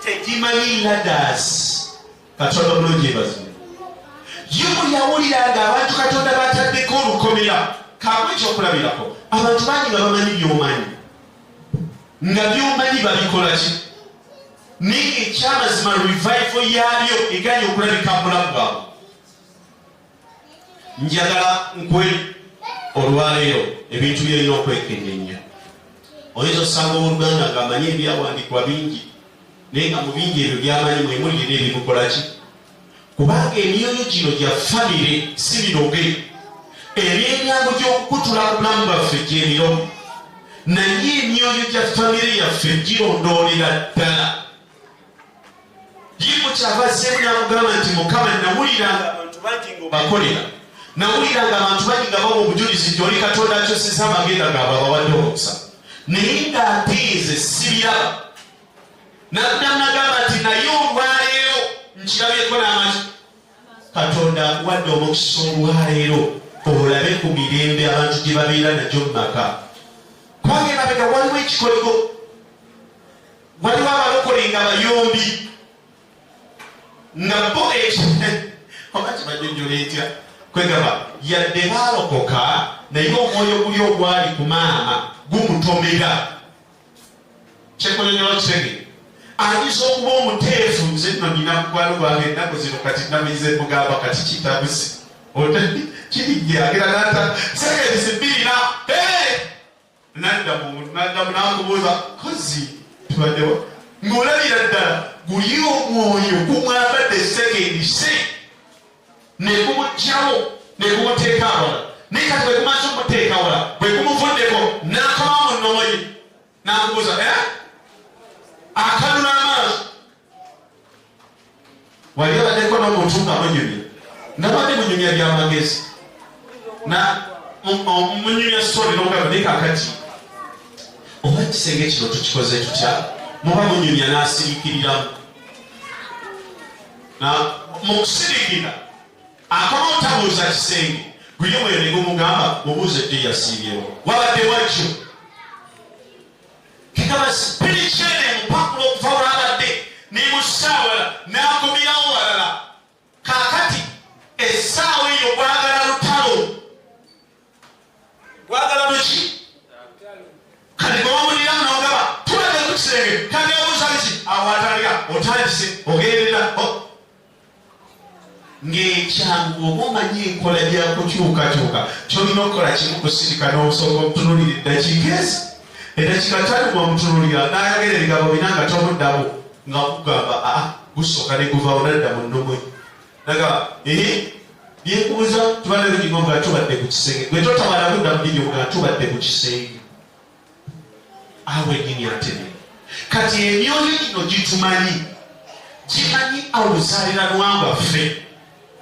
tegimanyi ladders Katonda bulungi ebazime Yobu yawulira ng'abantu Katonda bataddeko olukomera kaabwe ekyokulabirako abantu bangi nga bamanyi by'omanyi nga by'omanyi babikola ki naye ekyamazima revival yabyo eganye okulabika mu bulamu bwabwe njagala nkwe olwaleero ebintu byolina okwekennenya oyinza osanga owooluganda ng'amanyi ebyawandiikibwa bingi naye nga mu bingi ebyo byamanyi mwemulire n'ebimukola ki kubanga emyoyo gino gya famire si biroge eby'enyango gy'okukutula ku bulamu bwaffe gy'ebiroge naye emyoyo gya famire yaffe girondoolera ddala yimu kyavazzeemu n'amugamba nti mukama nawuliranga abantu bangi ng'obakolera nawuliranga abantu bangi nga bawa obujulizi nti oli Katonda akyusizza amagenda gaabwe abawadde olukusa naye ng'atiize sibiraba naddamu nagamba nti naye olwaleero nkirabyeko n'amaki Katonda akuwadde omukisa olwaleero olabe ku mirembe abantu gye babeera nagyo mu maka kubanga emabega waliwo ekikoligo waliwo abalokole nga bayombi nga bo oba kibajjojjola etya kwegamba yadde baalokoka naye omwoyo guli ogwali ku maama gumutomera kyekolonyola kisege ayinza okuba omuteefu nze nno nina mukwano gwange ennaku zino kati namize mugamba kati kitabuzi kirijjagera nata segezi bbirina naddamu nakubuuza kozi tubaddewo ng'olabira ddala guli omwoyo kumwambadde sekendi se nekumugjawo nekumuteeka awala naye kati bwe kumaze okumuteeka awala bwe kumuvuddeko n'akomamu nnoyi n'akubuuza akanula amaaso wali abaddeko n'omuntu nga munyumya nabadde munyumya byamagezi munyumya stori n'ogamba naye kakati oba kisenge kino tukikoze tutya muba munyumya n'asirikiriramu mu kusirikira akoma otabuuza kisenge gulye mweyo ne gumugamba mubuuze dde yasiibyewo wabadde wakyo kigamba spirikyene mupapula okuva olwabadde nemusaawala n'akomirawo walala kaakati essaawa eyo gwagala lutalo gwagala luki kati gwewamuliramu nogaba tubadde ku kisenge kandi obuuza ki awatalira otandise ogendera ng'ekyangu oba omanyi enkola byakukyukakyuka kyolina okukola kimu kusirika n'obusooka omutunulira eddakiika ezi eddakiika tali bwamutunulira n'ayogera ebigambo bina nga tomuddamu nga kugamba gusooka ne guvaawo nadda mu nnomo nagamba byekubuza tubadde lugigo nga tubadde ku kisenge gwe totabala kudda mu dinyo nga tubadde ku kisenge awe nnyini atene kati emyoyo gino gitumanyi gimanyi oluzaaliranwa bwaffe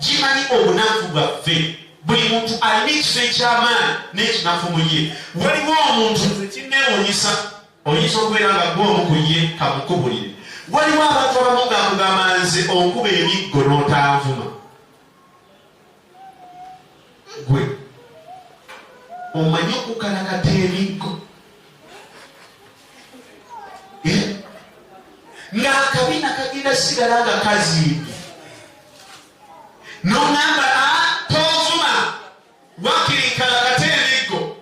gimanyi obunafu bwaffe buli muntu alina ekifo ekyamaanyi n'ekinafu mu ye waliwo omuntu ekinneewuunyisa oyinza okubeera nga gwomu ku ye kamukubulire waliwo abantu abamu ngakugamba nze onkuba emiggo n'otanvuma gwe omanyi okukalakata emiggo ng'akabina kagenda sigala nga kazimbye nongamba tovuma wakirikalakata emiggo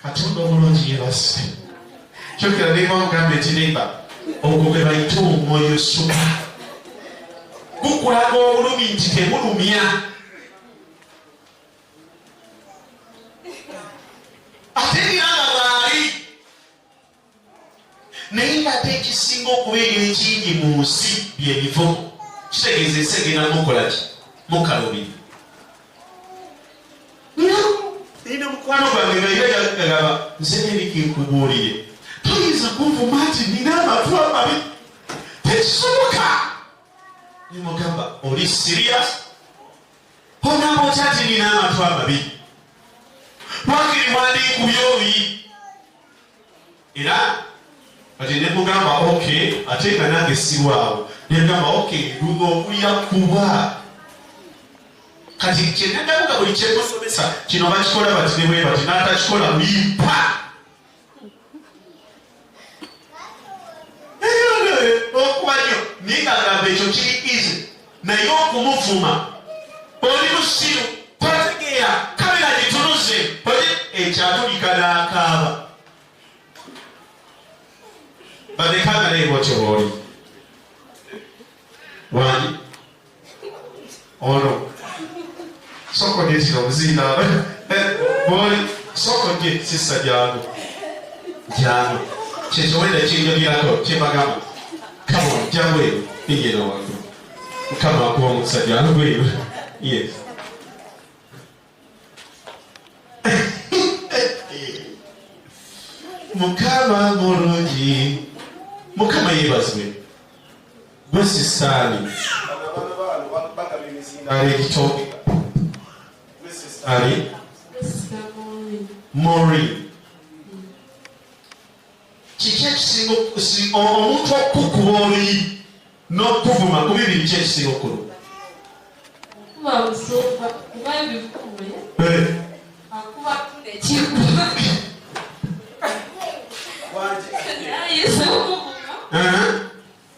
Katonda omulungi yebase kyokera nebamugambe ekirimba ogwo gwe bayita omwoyo suma gukulaga obulumi nti tebulumya ate biranga bwali naye ng'ate ekisinga okubeera ekingi mu nsi byebivumo kitegeeza ensi egenda mukola ki mukalubiri nina mukwano gwange ngairagaba nze nebikinkubuulire toyinza kunvuma nti nina amatu amabi tekisoboka nimugamba oli sirias onamba otya nti nina amatu amabi wakiri mwandikubya obi era ati ne mugamba okay ate nga nange sirwawo ne mugamba okay lugo kuya kuba kati kyenadamuga buli kyemusomesa kino bakikola bati ne bwe bati n'atakikola muyimpa okuba nnyo naye ngagamba ekyo kiri easy naye okumuvuma oli musiru totegeera kamera gitunuze ekyatulika n'akaaba badekagalaye bwotyo booli wani ono soko gyekino omuzinda booli soko gye sisa jangu kyekyo wenda kinjogirako kyebagamba kama jabweru ingeno wako kama kuwa omusajja jabweru yes mukama mulungi mukama yebazibwe gwe sisani ali ekitoke ali mori kiki ekisinga omuntu okukuba oluyi n'okuvuma ku bibiri ki ekisinga okulu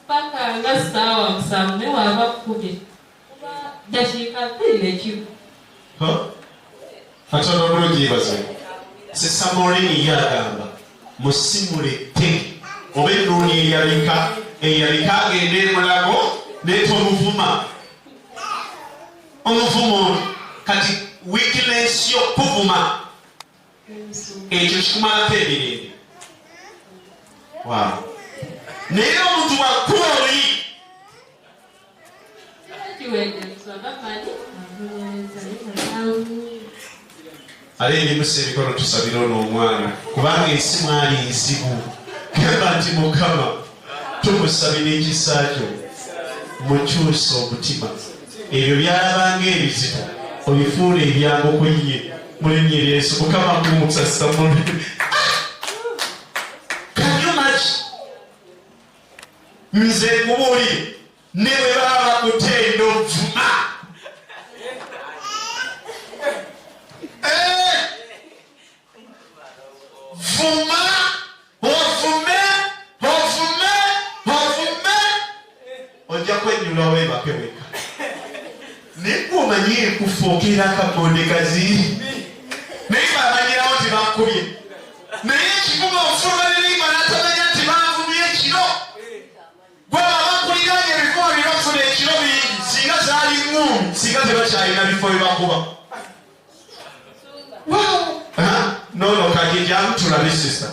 paka nga saawa musanvu naye waba kkumi kuba dakiika bbiri n'ekimu katono bulungi yebaze sesamorini yagamba musimulette oba ennuuni eyalika agenda emulago neeta omuvuma omuvumo kati weakness y'okuvuma ekyo kikumalako emirembe naye omuntu wakuba oluyi ale erimusa emikono tusabire ono omwana kubanga ensi mwali nzibu gamba nti mukama tumusabira ekisa kyo mukyusa omutima ebyo byalabanga ebizibu obifuula ebyangu kuye mulinnya eryesu mukama kumusasa kanyumaki nze kubuulire ne bwe baba bakutenda ovuma vuma ovume ojja kwenyula webake weka nekuomanyi ekufuukira akakonde kaziri naye bamanyirawo tibakubye naye ekikuba ofuubaliriba natamanya nti banvumye ekiro gwe babakuliranye ebifo birofuna ekiro bingi singa zaali ngumi singa tebakyalina bifo byebakuba nono kajijjamu tulabe sista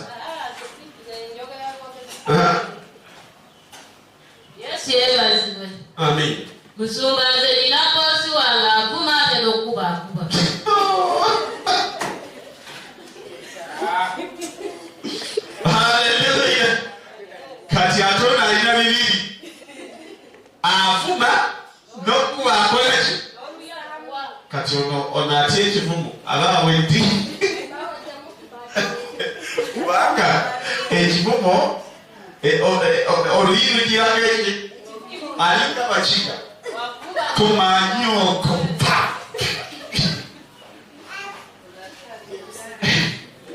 yesu yeebazibwe amen musumba nze nina koosi wange akuma ate n'okubaakuba haleluya kati ate ono alina bibiri avuma n'okuba akolaki kati ono atya ekivumu aba aweddi kubanga ekivumu oluyi lugiraga eki alinga bakiga kumanyoko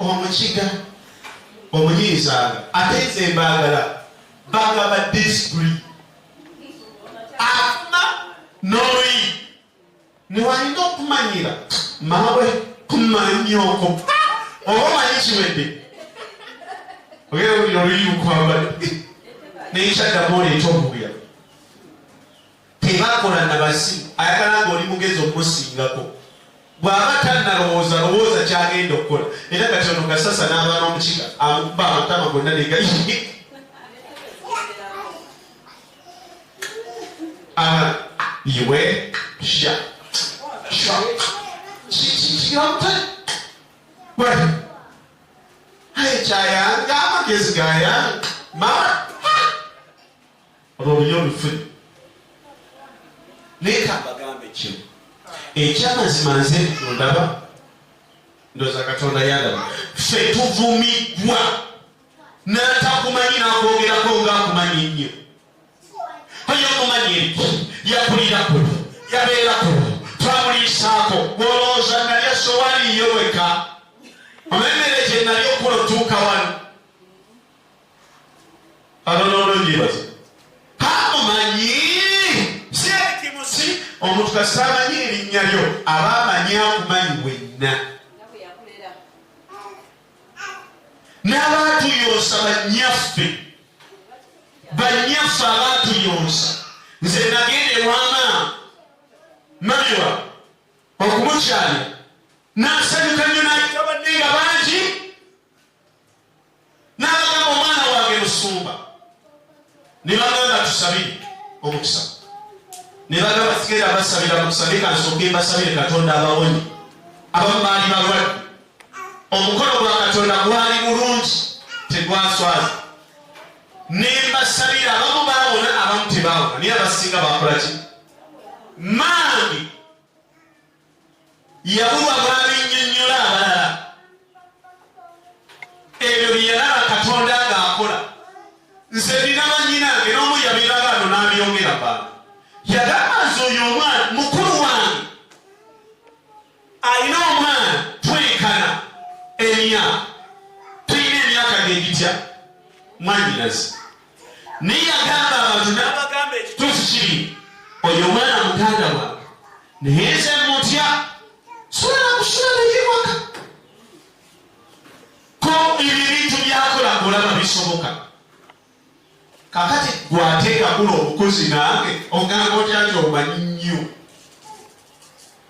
omukiga omunyiizanga ate nze mbaagala bagaba disipuli afuna n'oluyi niwalina okumanyira mawe kumanyoko oba omanyi kiwedde ogera buli oluyi lukwambadde nekyaddamu oleeta obubuya tebakola nabasimu ayagala nga oli mugezi okumusingako bw'aba tannalowooza lowooza kyagenda okukola era kati ono gasasa n'abaana omukiga amukuba amatama gonna negayi iwe kyayanga amagezi gayanga mama olwo oluyo olufune naye kambagambe kimu ekyamazima nze ndaba ndowooza katonda yandaba ffe tuvumiddwa n'atakumanyi n'akwogerako ng'akumanyi nnyo oyo omumanyi yakulira kuno yabeera kuno twamuliisaako gwolowooza nalya sowaani yoweka omemmere gye nali okulo tuuka wano alololonyebaza kamumanyi si ekimusi omuntu kasita amanyi erinnya lyo aba amanyi akumanyi wenna n'abaatuyonsa banyaffe abaatuyonsa nze nagenda ewama mamiwa okumukyali n'asanyuka nnyo n'ayitabanne nga bangi n'abagamba omwana wange musumba ne bagamba tusabire omukisa ne bagamba sigenda basabira mukisa naye kansooke mbasabire katonda abawonye abamu baali balwadde omukono gwa katonda gwali mulungi tegwaswaza ne mbasabira abamu baawona abamu tebaawona naye abasinga bakolaki mangi yabulwa bwabinnyonnyola abalala ebyo byeyalaba katonda ng'akola nze nina bannyinange n'omu yabeeraga ano n'abyongera bana yagamba nze oyo omwana mukulu wange alina omwana twenkana emyaka tulina emyaka gegitya mwanyinazi naye yagamba abantu n'abagamba ekituufu kiri oyo omwana muganda wange naye nze mutya sobola kusula nekiwaka ko ebintu byakola olaba bisoboka kakati gwateekakula obukozi nange ogamba otya nti omanyi nnyo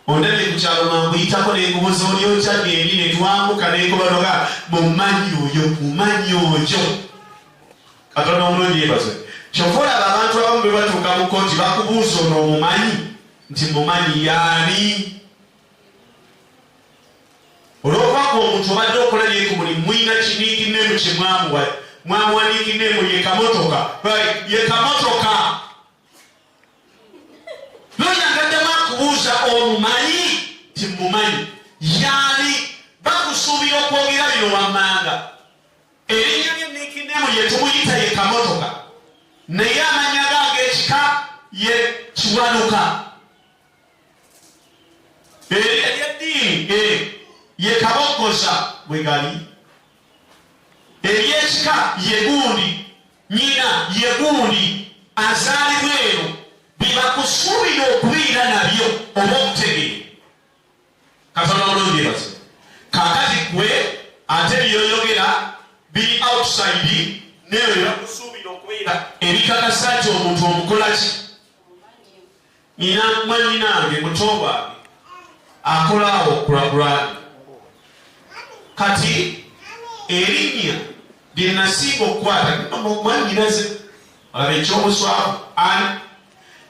ondabye ku kyalo manguyitako nengobozi olyokyage eri netwambuka nenkobanoga mumanyi oyo mumanyi oyo katonda omulungi yebaze kyova olaba abantu abamu bwe batuuka mu kooti bakubuuza ono omumanyi nti mumanyi yaani olwokubaka omuntu obadde okola lyekubulimu mwina kiniikinemu kye mwamuwaniikinemu yekamotoka noyangaddemu akubuuza omumanyi ti mumanyi yaani bakusuubira okwogera bino wammanga erinnya lyeniikinemu yetumuyita yekamotoka naye amanya gange ekika ye kiwanuka eryeddiini ye kabogoza bwegali eryekika ye gundi nyina ye gundi azaalibwa eno bibakusuubira okubiira nabyo oba okutegeera katonda bulungi ebaze kakati gwe ate byoyogera biri outside neyo bibakusuubira okubeera ebikakasa nti omuntu omukolaki nina mwanyinange muto gwange akolaawo okulagulani kati erinnya lyenasinga okukwata mwanyinaze olaba ekyomuswavu ani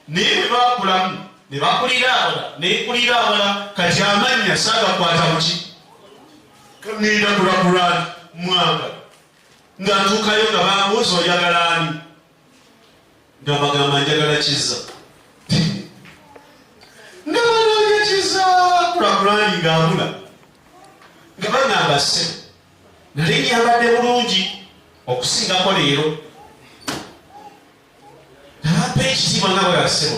naye bwe bakulamu ne bakulira awala nekulira awala kati amannya saagakwata muki kangenda kulagulani mwanga nga ntuukayo nga bambuuza oyagala ani nga bagamba njagala kiza nga banoonya kiza kulagulani ngaabula nga bagamba ssebo nali nyambadde bulungi okusingako leero nabampa ekitiibwa nga bweyasebo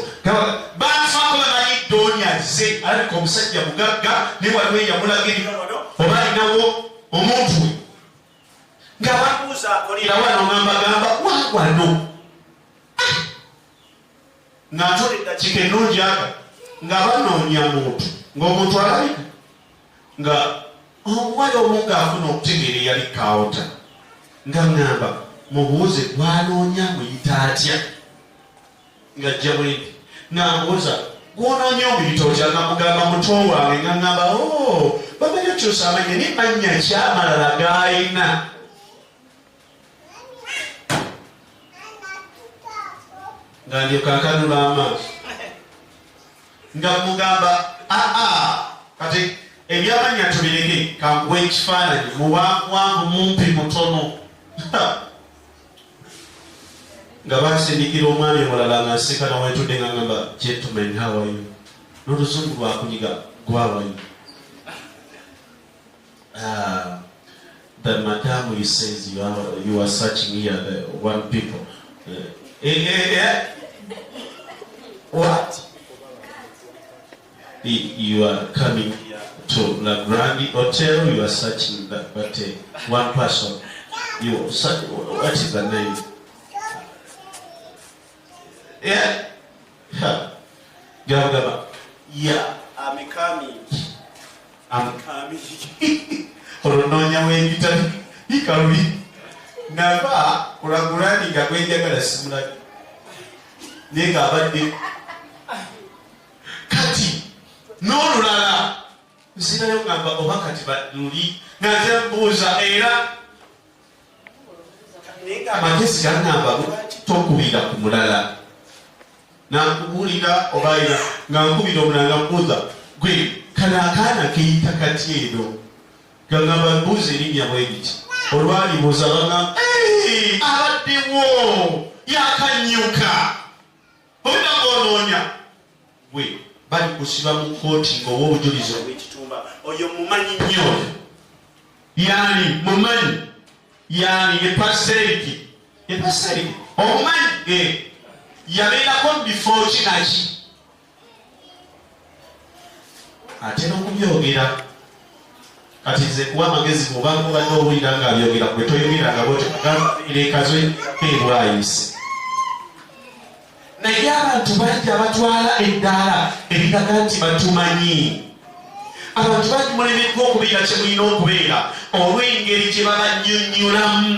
banfaako bamanyi doonyaze alabika omusajja mugagga ne waliwo eyamulaga ebinono oba alinawo omuntu we nga babuuza akolera wano ngambagamba wawano ng'atole eddakiika ennungi aga nga banoonya muntu ng'omuntu alabika nga omuwala omu ng'afuna okutegeera eyali kaawota nga ŋŋamba mubuuze gwanoonya muyita atya ng'ajja bwendi ng'ambuuza gwonoonya omuyita otya nga mugamba muto wange nga ŋŋamba bamanyi okyusa amanya naye mannya kyamalala g'ayina nga ndyoka nkanula amaaso nga mugamba kati ebyamanya tubireke kanguwa ekifaananyi muwanvu mumpi mutono nga basindikira omwami omulala nga nseka nawetudde nga ngamba gentleman how are you n'oluzungu lwakunyiga gwawayo that madam, he says you are searching here, the one people. What? You are coming here to La Grande Hotel, you are searching that, but one person, you search, what is the name? Yeah? Gaba. Yeah, I'm coming. Orononya w'ebitali bikalubi nava kulagulani nga gwenjagala simulagi naye ng'abadde kati n'olulala nsirayo ngamba oba kati baluli naze mbuuza era naye ng'amagezi gangamba tokubira ku mulala nankubulira obaira nga nkubira omulala nga mbuuza gwe kano akaana keyita kati eno gangamba mbuuza erinnya bwebiti olwalibuuza bagamba abaddewo yakanyuka obina ng'onoonya gwe bali kusiba mu kooti ng'owa obujulizi obw'ekitumba oyo mumanyi nnyo yani mumanyi yani epasseriki omumanyi yabeerako bifo kinaki ate n'okubyogera kati nze kuwa amagezi mubanga obadde owulira nga abyogera kwe toyogeranga botekazo ebwayise naye abantu bangi abatwala eddaala eriraga nti batumanyi abantu bangi mulemeddwa okubeera kye mulina okubeera olw'engeri gye babannyonnyolamu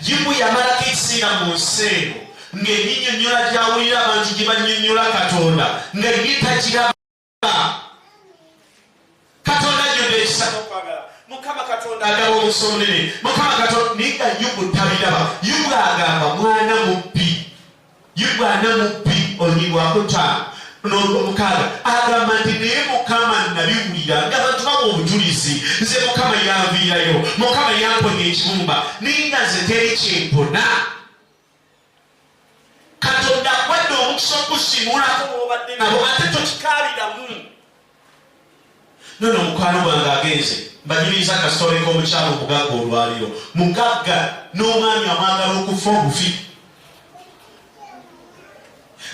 yibu yamalako ekiseera mu nsi eno ng'ennyinnyonnyola gy'awulira abantu gye bannyonnyola katonda nga ye takiraba katonda ajjudde ekisa n'okwagala mukama katonda agaba omusa omunene mukama katonda naye nga yubu tabiraba yubu agamba mwana mubbi yubu ana mubbi onyibwakutaano n'omukaaga agamba nti naye mukama nabiwulira ng'abantu baba obujulizi nze mukama yanviirayo mukama yamponya ekibumba naye nga nze teri kyempona katonda akwadde omukisa okusimulako bw'obadde nabo ate tokikaabiramu nono omukwano gwange agenze mbanyumiriza akasitole k'omukyalo omugagga olwaliro mugagga n'omwami amwagala okufa obufi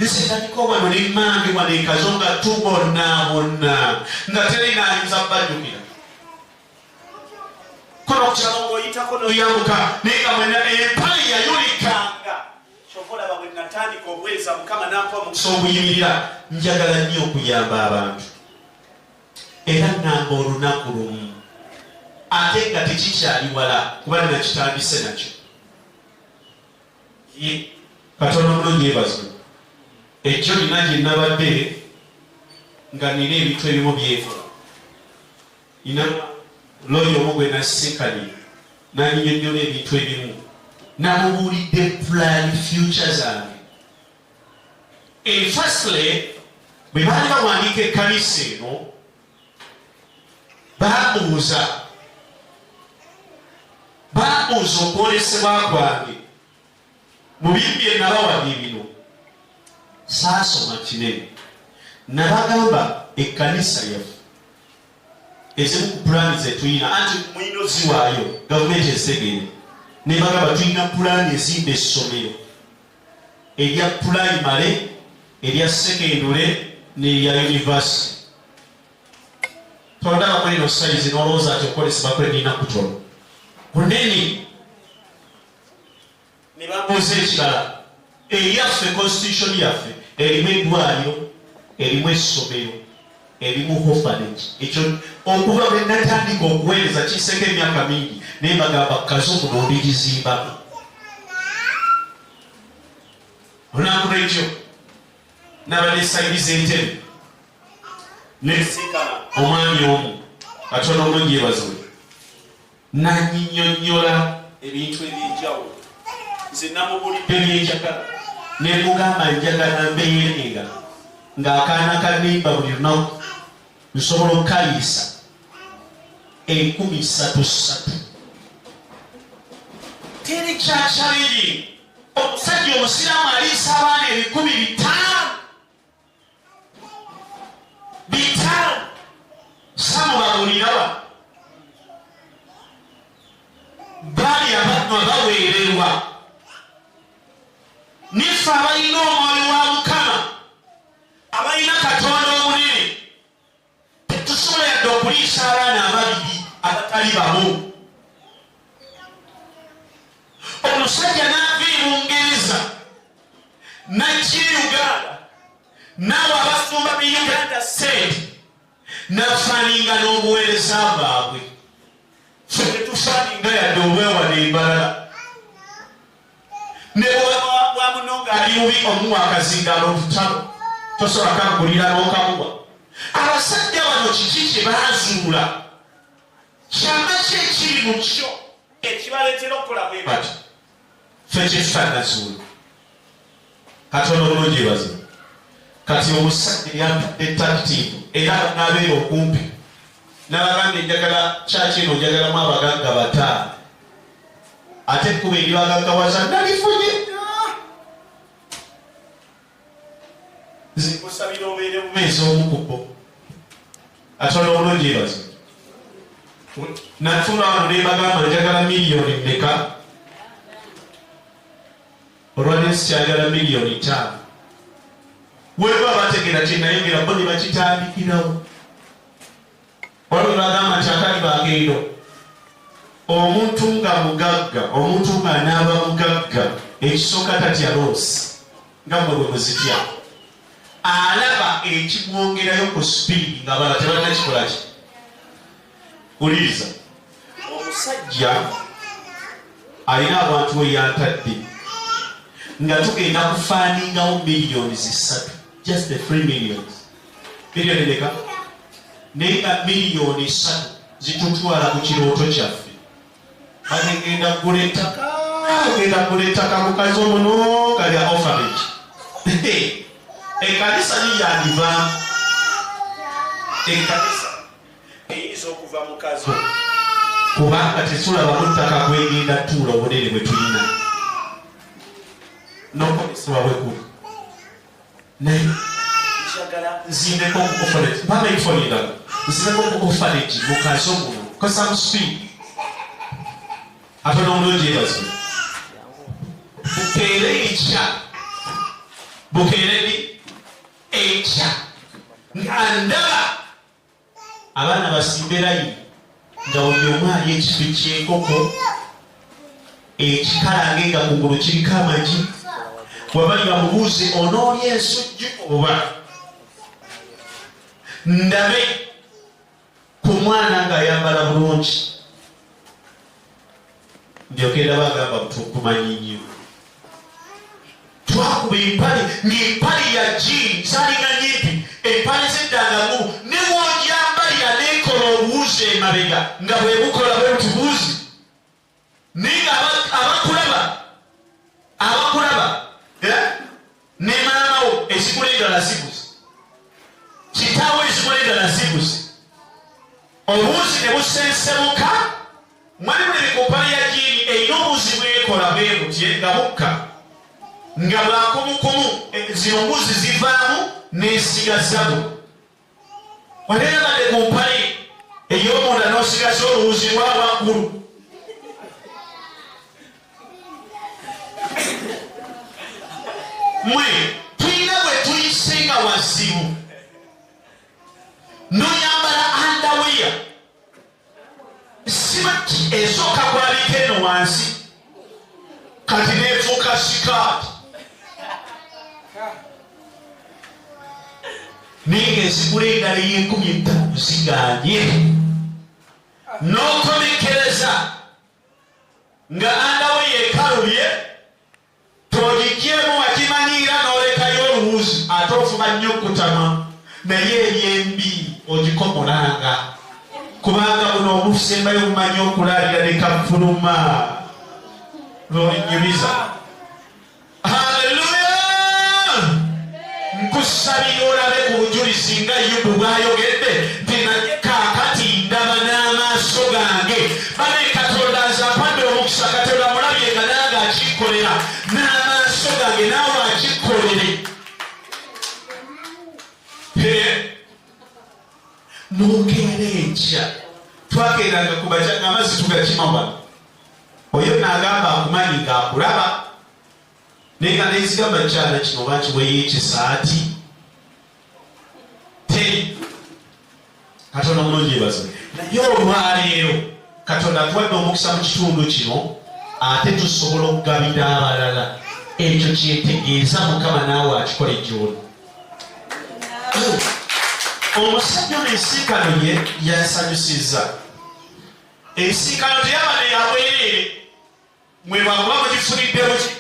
nzendabiko wano nemmange wano ekazo nga tubonaabona nga terinaayinza bajjukira kono okukyalo ng'oyitako n'oyambuka naye nga mwena empale yayolikanga kyovolaba bwe natandika obweza mukama nampa omukisa oguyimirira njagala nnyo okuyamba abantu era namba olunaku lumu ate nga tekikyali wala kuba nakitandise nakyo katonda omulungi yeebazibwe ekyo nina gye nabadde nga nina ebintu ebimu byekola ina loyo omu gwe nasinkani nanyinyonnyola ebintu ebimu namubuulidde plan future zange firstly bwe baali bawandiika ekkanisa eno baabuuza okwolesebwa kwange mu bintu bye nabawadde bino saasoma kinene nabagamba ekkanisa yaffe ezimu ku pulaani zetulina anti mulina oziwaayo gavumenti ezitegeere ne bagamba tulina pulaani ezimba essomero erya pulayimale erya sekendule n'erya yunivasite tondaba muri no sayizi n'olowooza ati okolesebwa kwe nina kutono kunene ne babuuza ekirala eyaffe constitution yaffe erimu eddwaliro erimu essomero erimu orphanage ekyo okuva bwe natandika okuweereza kiseeko emyaka mingi naye bagamba kazo muno ondigizimbako olunaku lwekyo nabadde sayiri z'entebe nesinkana omwami omu katonda omulungi yeebazibwe nanyinyonnyola ebintu ebyenjawulo nze namubulidde byenjagala nemugamba njagala mbeerenga ng'akaana kanimba buli lunaku nsobola okukaliisa 33 teri kyakyabiri omusajja omusiraamu aliisa abaana 5,000 samubabuulirawa baweererwa. Niffe abalina omwoyo wa Mukama, abalina Katonda omunene, tetusobola yadde okuliisa abaana ababiri abatali bamu. Omusajja n'ava e Bungereza n'ajja Uganda, naawe abasumba b'e Uganda ssente, n'afaaninga n'obuweereza bwabwe. Ffe tetufaaninga yadde obwewala embalala. Ne bwa muno ng'ali mubi omuwa akazindaalo tutalo, tosobola kangulira n'okamuwa. Abasajja bano kiki kye baazuula? Kyama ki ekiri mu kyo ekibaleetera okukola bwe bati? Ffe kye tutanazuula. Katonda obulungi baze. Kati omusajja yampadde takitiivu era n'abeera okumpi. N'abagamba enjagala kyaki eno njagalamu abagagga bataano. Ate ekkuba eribagaggawaza nalifunye. Nzikusabira obeere bumeezi omukubo. Katonda obulungi baze. Natula wano nebagamba njagala miliyoni mmeka? Olwali sikyagala miliyoni 5. Weba bategeera kye nayogera bo ne bakitandikirawo. Waliwo bagamba nti akali bagendo. Omuntu nga mugagga, omuntu ng'anaaba mugagga, ekisooka tatya loosi nga mmwe bwe muzitya. Alaba ekimwongerayo ku sipiidi ng'abala tebannakikola ki. Uliriza, omusajja alina abantu we yantadde nga tugenda kufaaningawo miliyoni 3, just the 3 millions. Miliyoni ndeka? Naye nga miliyoni 3 zitutwala ku kirooto kyaffe. Bagenda kugula ettaka, agenda kugula ettaka mukazi omuno kalya orphanage. Ekkanisa liyandivaamu. Ekkanisa eyinza okuva mukazi kubanga tetulabamu ttaka kwegenda tuula obunene bwe tulina n'okozesebwa bwe kuli. Naye njagala nzimbeko mu orphanage, mpama ebifo endala nzimbeko mu orphanage mukazi omuno kosa mu speed. Ate n'omulungi yebaze bukeere ekya, bukeere ekya nga ndaba abaana basimberayo nga buli omu ali ekifi ky'enkoko ekikalange nga kungulu kiriko amagi. Wabali bamubuuze onoolya ensujju oba? Ndabe ku mwana ng'ayambala bulungi ndyoke ndaba agamba tukumanyi nnyo. Twakuba empale ng'empale ya jiini zaalinga nyimpi, empale z'eddangamu ne bw'ogyambalira n'ekola obuwuzi emabega nga bwe bukola bwe butubuuzi. Naye nga abakulaba ne maamawo ezikola endala ziguzi, kitaawo ezikola endala ziguzi, obuwuzi ne busensemuka. Mwali mulebe ku mpale ya jiini erina obuwuzi bwekola bwe butye nga bukka nga bwakumukumu zino mbuzi zivaamu n'esigazamu. Waneerabadde ku mpale ey'omunda n'osigaza oluwuzi lwa waggulu. Mwe tulina bwe tuyisenga wazibu n'oyambala underwear simati esooka kwabika eno wansi kati neefuuka sikaati. Naye ng'ezigula endala ey'N$5,000 ziganye n'okomekereza nga underwear ekalubye togigyemu wagimanyiira n'olekayo oluwuzi ate ofuba nnyo okutama. Naye ebyembi ogikomolanga kubanga buno obusembayo bumanyi okulalira ne kafuluma lwolinyumiza. Haleluya! Nkusabira olabe ku bujulizi nga Yobu bw'ayogedde nti kaakati ndaba n'amaaso gange. Bane Katonda azampadde omukisa, Katonda mulabye nga nange akikolera n'amaaso gange naawe akikolere. N'okeera enkya twagendanga ku baja ng'amazzi tugakima wano oyo n'agamba akumanyi ng'akulaba naye nga nezigamba kyala kino oba kiweyo ekisaati teri. Katonda mulungi yebaze. Naye olwaleero Katonda atuwadde omukisa mu kitundu kino ate tusobola okugabira abalala. Ekyo kyetegeeza Mukama naawe akikola ejjooli. Omusajja n'ensiikano ye yasanyusizza. Ensiikano teyabadde yabwereere mwe bwakuba mugifunidde buki.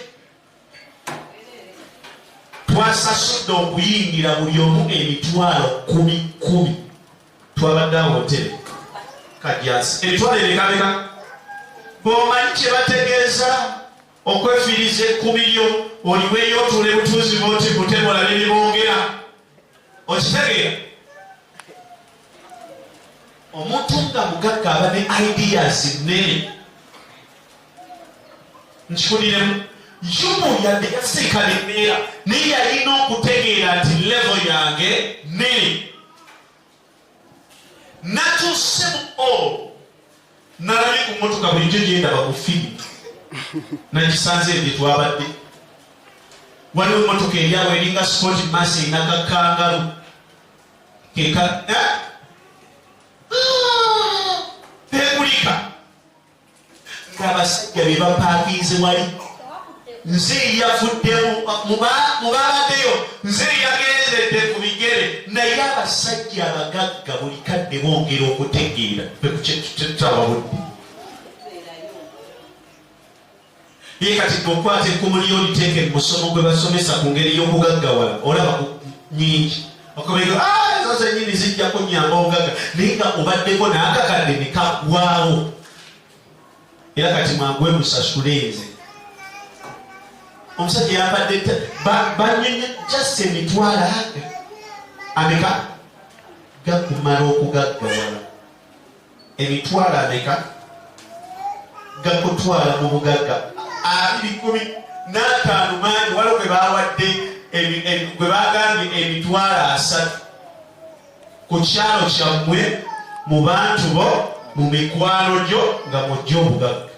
Twasasudde okuyingira buli omu emitwalo 10. Twabadde awo hoteri Kajjansi. Emitwalo ebekabeka bw'omanyi kye bategeeza okwefiiriza 10 oliweeyo otuule butuuzi bwoti kutebola ne bibongera. Okitegeera? Omuntu nga mugagga aba ne ideas nnene. Nkikuliremu Yubu yadde yasirikale embeera naye yalina okutegeera nti level yange nnene. Natuuse mu nalabye ku mmotoka bulijjo gyendaba mu firimu nagisanze ebyo twabadde. Waliwo emmotoka eryawo eringa sport mass erina kakangalu keka pegulika ng'abasajja be bapaakinze wali. Nze yavuddemu mubabaddeyo nze yagenzedde ku bigere naye abasajja abagagga buli kadde bongera okutegeera tutawabudde. Ye kati bw'okwata ekkumuliyoni teeke mu musomo gwe basomesa ku ngeri y'okugaggawala olaba nyingi okobega ezo zennyini zijja kunnyamba obugagga naye nga obaddeko n'akakadde ne kaggwawo. Era kati mwangwe musasule nze. Omusajja yambadde banyenya just emitwalo ameka gakumala okugaggawala. Emitwalo ameka gakutwala mu bugagga 215 manyi waliwo gwe bawadde gwe bagambye emitwalo 3 ku kyalo kyammwe mu bantu bo mu mikwano gyo nga mujja obugagga.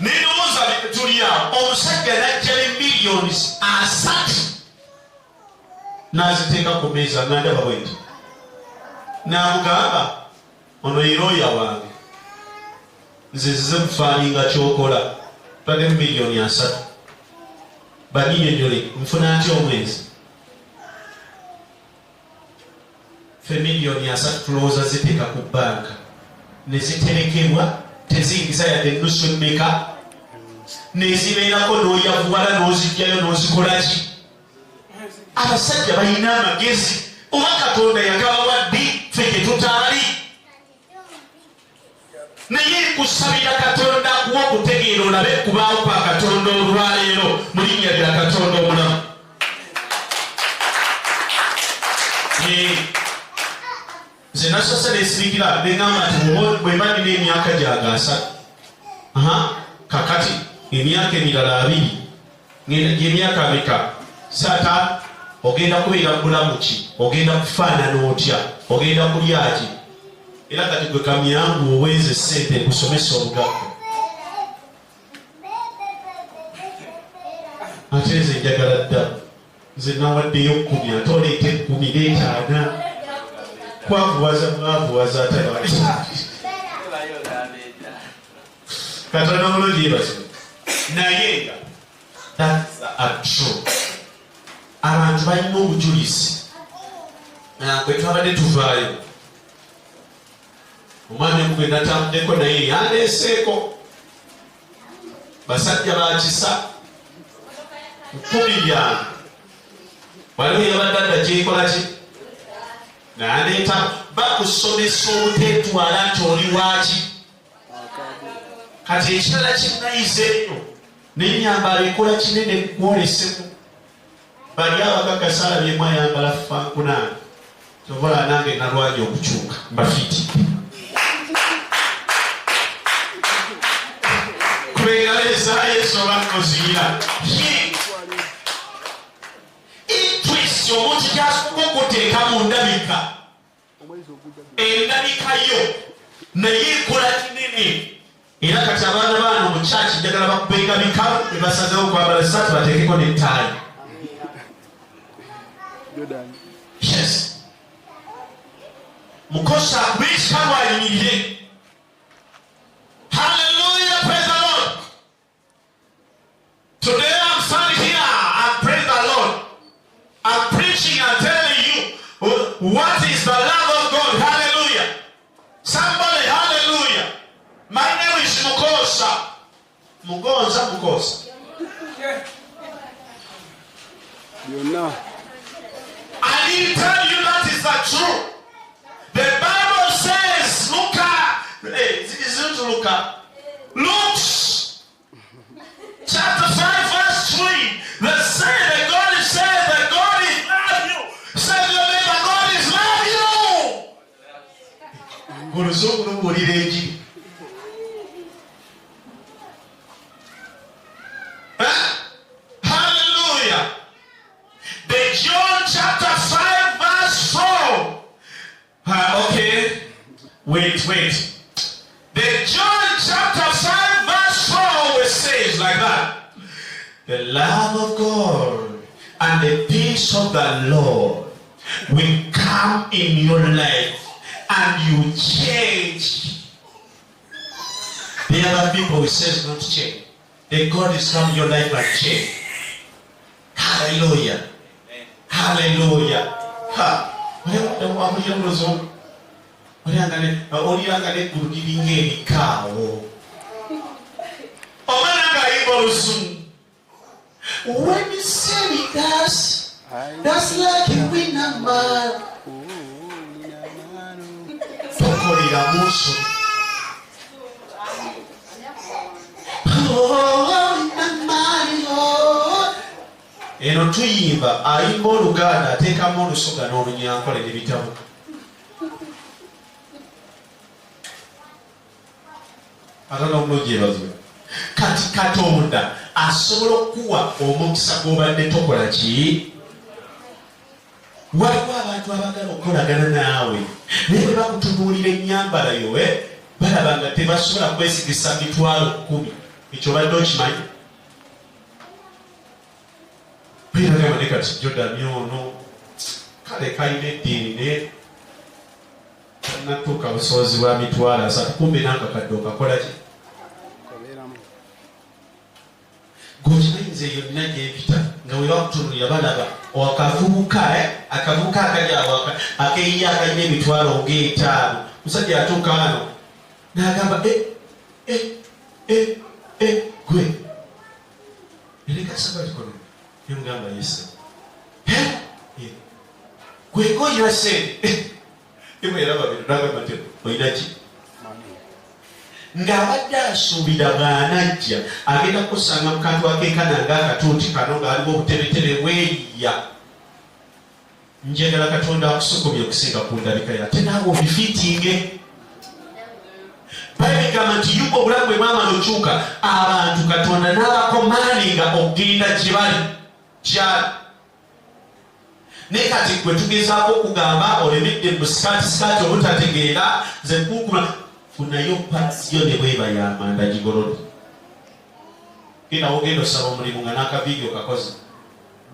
Ninowooza tuli awo omusajja n'ajja ne miliyoni 3 n'aziteeka ku meeza nga ndaba bwe nti n'amugamba ono ye looya wange nze zize kufaaninga kyokola twadde miliyoni 3 banyinyonnyole nfuna ntya omwezi. Ffe miliyoni 3 tulowooza ziteeka ku bbanka ne ziterekebwa teziyingiza yadde ennusu emmeka nezibeerako n'oyavuwala n'ozijjayo n'ozikolaki. Abasajja balina amagezi oba Katonda yagabawadde ffe gye tutaali. Naye kusabira Katonda akuwa okutegeera olabe kubaawo kwa Katonda olwaleero mu linnya lya Katonda omulamu. Nze nasose nesirikira neŋŋamba nti bwe mba nina emyaka gy'agaasa kakati emyaka emirala 2 gy'emyaka meka saata ogenda kubeera bulamu ki ogenda kufaanana otya ogenda kulya ki era kati gwe kamyangu owenze ssente kusomesa obugagga. Ate nze njagala dda nze nawaddeyo 10 ate oleeta 10 n'etaana kwavuwaza mwavuwaza atabali. Katonda mulungi yebaze. Naye nga that's true. Abantu balina obujulizi bwe twabadde tuvaayo omwami omugwe natambuddeko naye yandeeseeko basajja bakisa 10 yange waliwo yabadde adda gyekola ki naleeta bakusomesa obuteetwala nti oli waaki. Kati ekirala kinnayize nnyo n'ennyambala ekola kinene kwolesemu bali abagagga saalabyemu ayambala fankunaani tovola nange nalwaji okukyuka mbafiti kubeereza yesu obakoziira intwisi omuntu gyasooka okuteeka mu ndabika endabika yo naye kola kinene era kati abaana baano mu kyaki njagala bakubenga bikalu ne basazeewo kwambala satu bateekeko n'ettaali. Yes. Mukosa akubekikalu ayimirire. Hallelujah, praise the Lord. Today I'm standing here and praise the Lord. I'm preaching and telling you what is the love of God. Hallelujah. Somebody, hallelujah. My name is Mukosa. Mukosa. You know. I need to tell you that is the truth. The Bible says, Luke chapter 5 verse 3. They say that God is saying that God is love you. Say to your neighbor, God is love you. Hallelujah. The John chapter 5 verse 4. Okay. Wait. The John chapter 5 verse 4 says like that. The love of God and the peace of the Lord will come in your life and you change. The other people it says not change. The God is coming in your life and change. Hallelujah. Hallelujah. Oriangane kurudinge nikao. When you say it, that's like a winner man. Eno tuyimba ayimba Oluganda ateekamu Olusoga n'Olunyankole ne bitabo. Atana omulungi ebazwe. Kati Katonda asobola okuwa omukisa gw'obadde tokola ki? Waliwo abantu abagala okukolagana naawe naye bwe bakutunuulira ennyambala yo balaba nga tebasobola kwesigisa mitwalo 10. Ekyo obadde okimanyi? Bwiragamba ne kati Jordan ono kale kalina eddiini ne natuuka busobozi bwa mitwalo 3 kumbe n'akakadde okakola ki? Gokimanyiza eyo nina gyempita nga we bakutunulira balaba akavubuka akali awo akeeya akalina emitwalo nga 5. Musajja atuuka wano n'agamba gwe erekasabalitikono yomugamba yese gweko oyina sente emweraba bino nagamba nti oyina ki ng'abadde asuubira bw'anajja agenda kusanga mu kantu akeekananga akatuuti kano ng'aliwo obutebetebe bweya. Njagala Katonda akusukumye okusinga ku ndabika ate naawe obifiitinge. Bayibuli egamba nti yuko obulamu bwe mwamala okyuka abantu Katonda n'abakomaaninga okugenda gye bali gyali. Naye kati gwe tugezaako okugamba olemedde mu sikaati obutategeera ze kukuma funayo patisiyo ne bweba y'amanda gigolode. Genda ogenda osaba omulimu nga n'akavidiyo kakoze.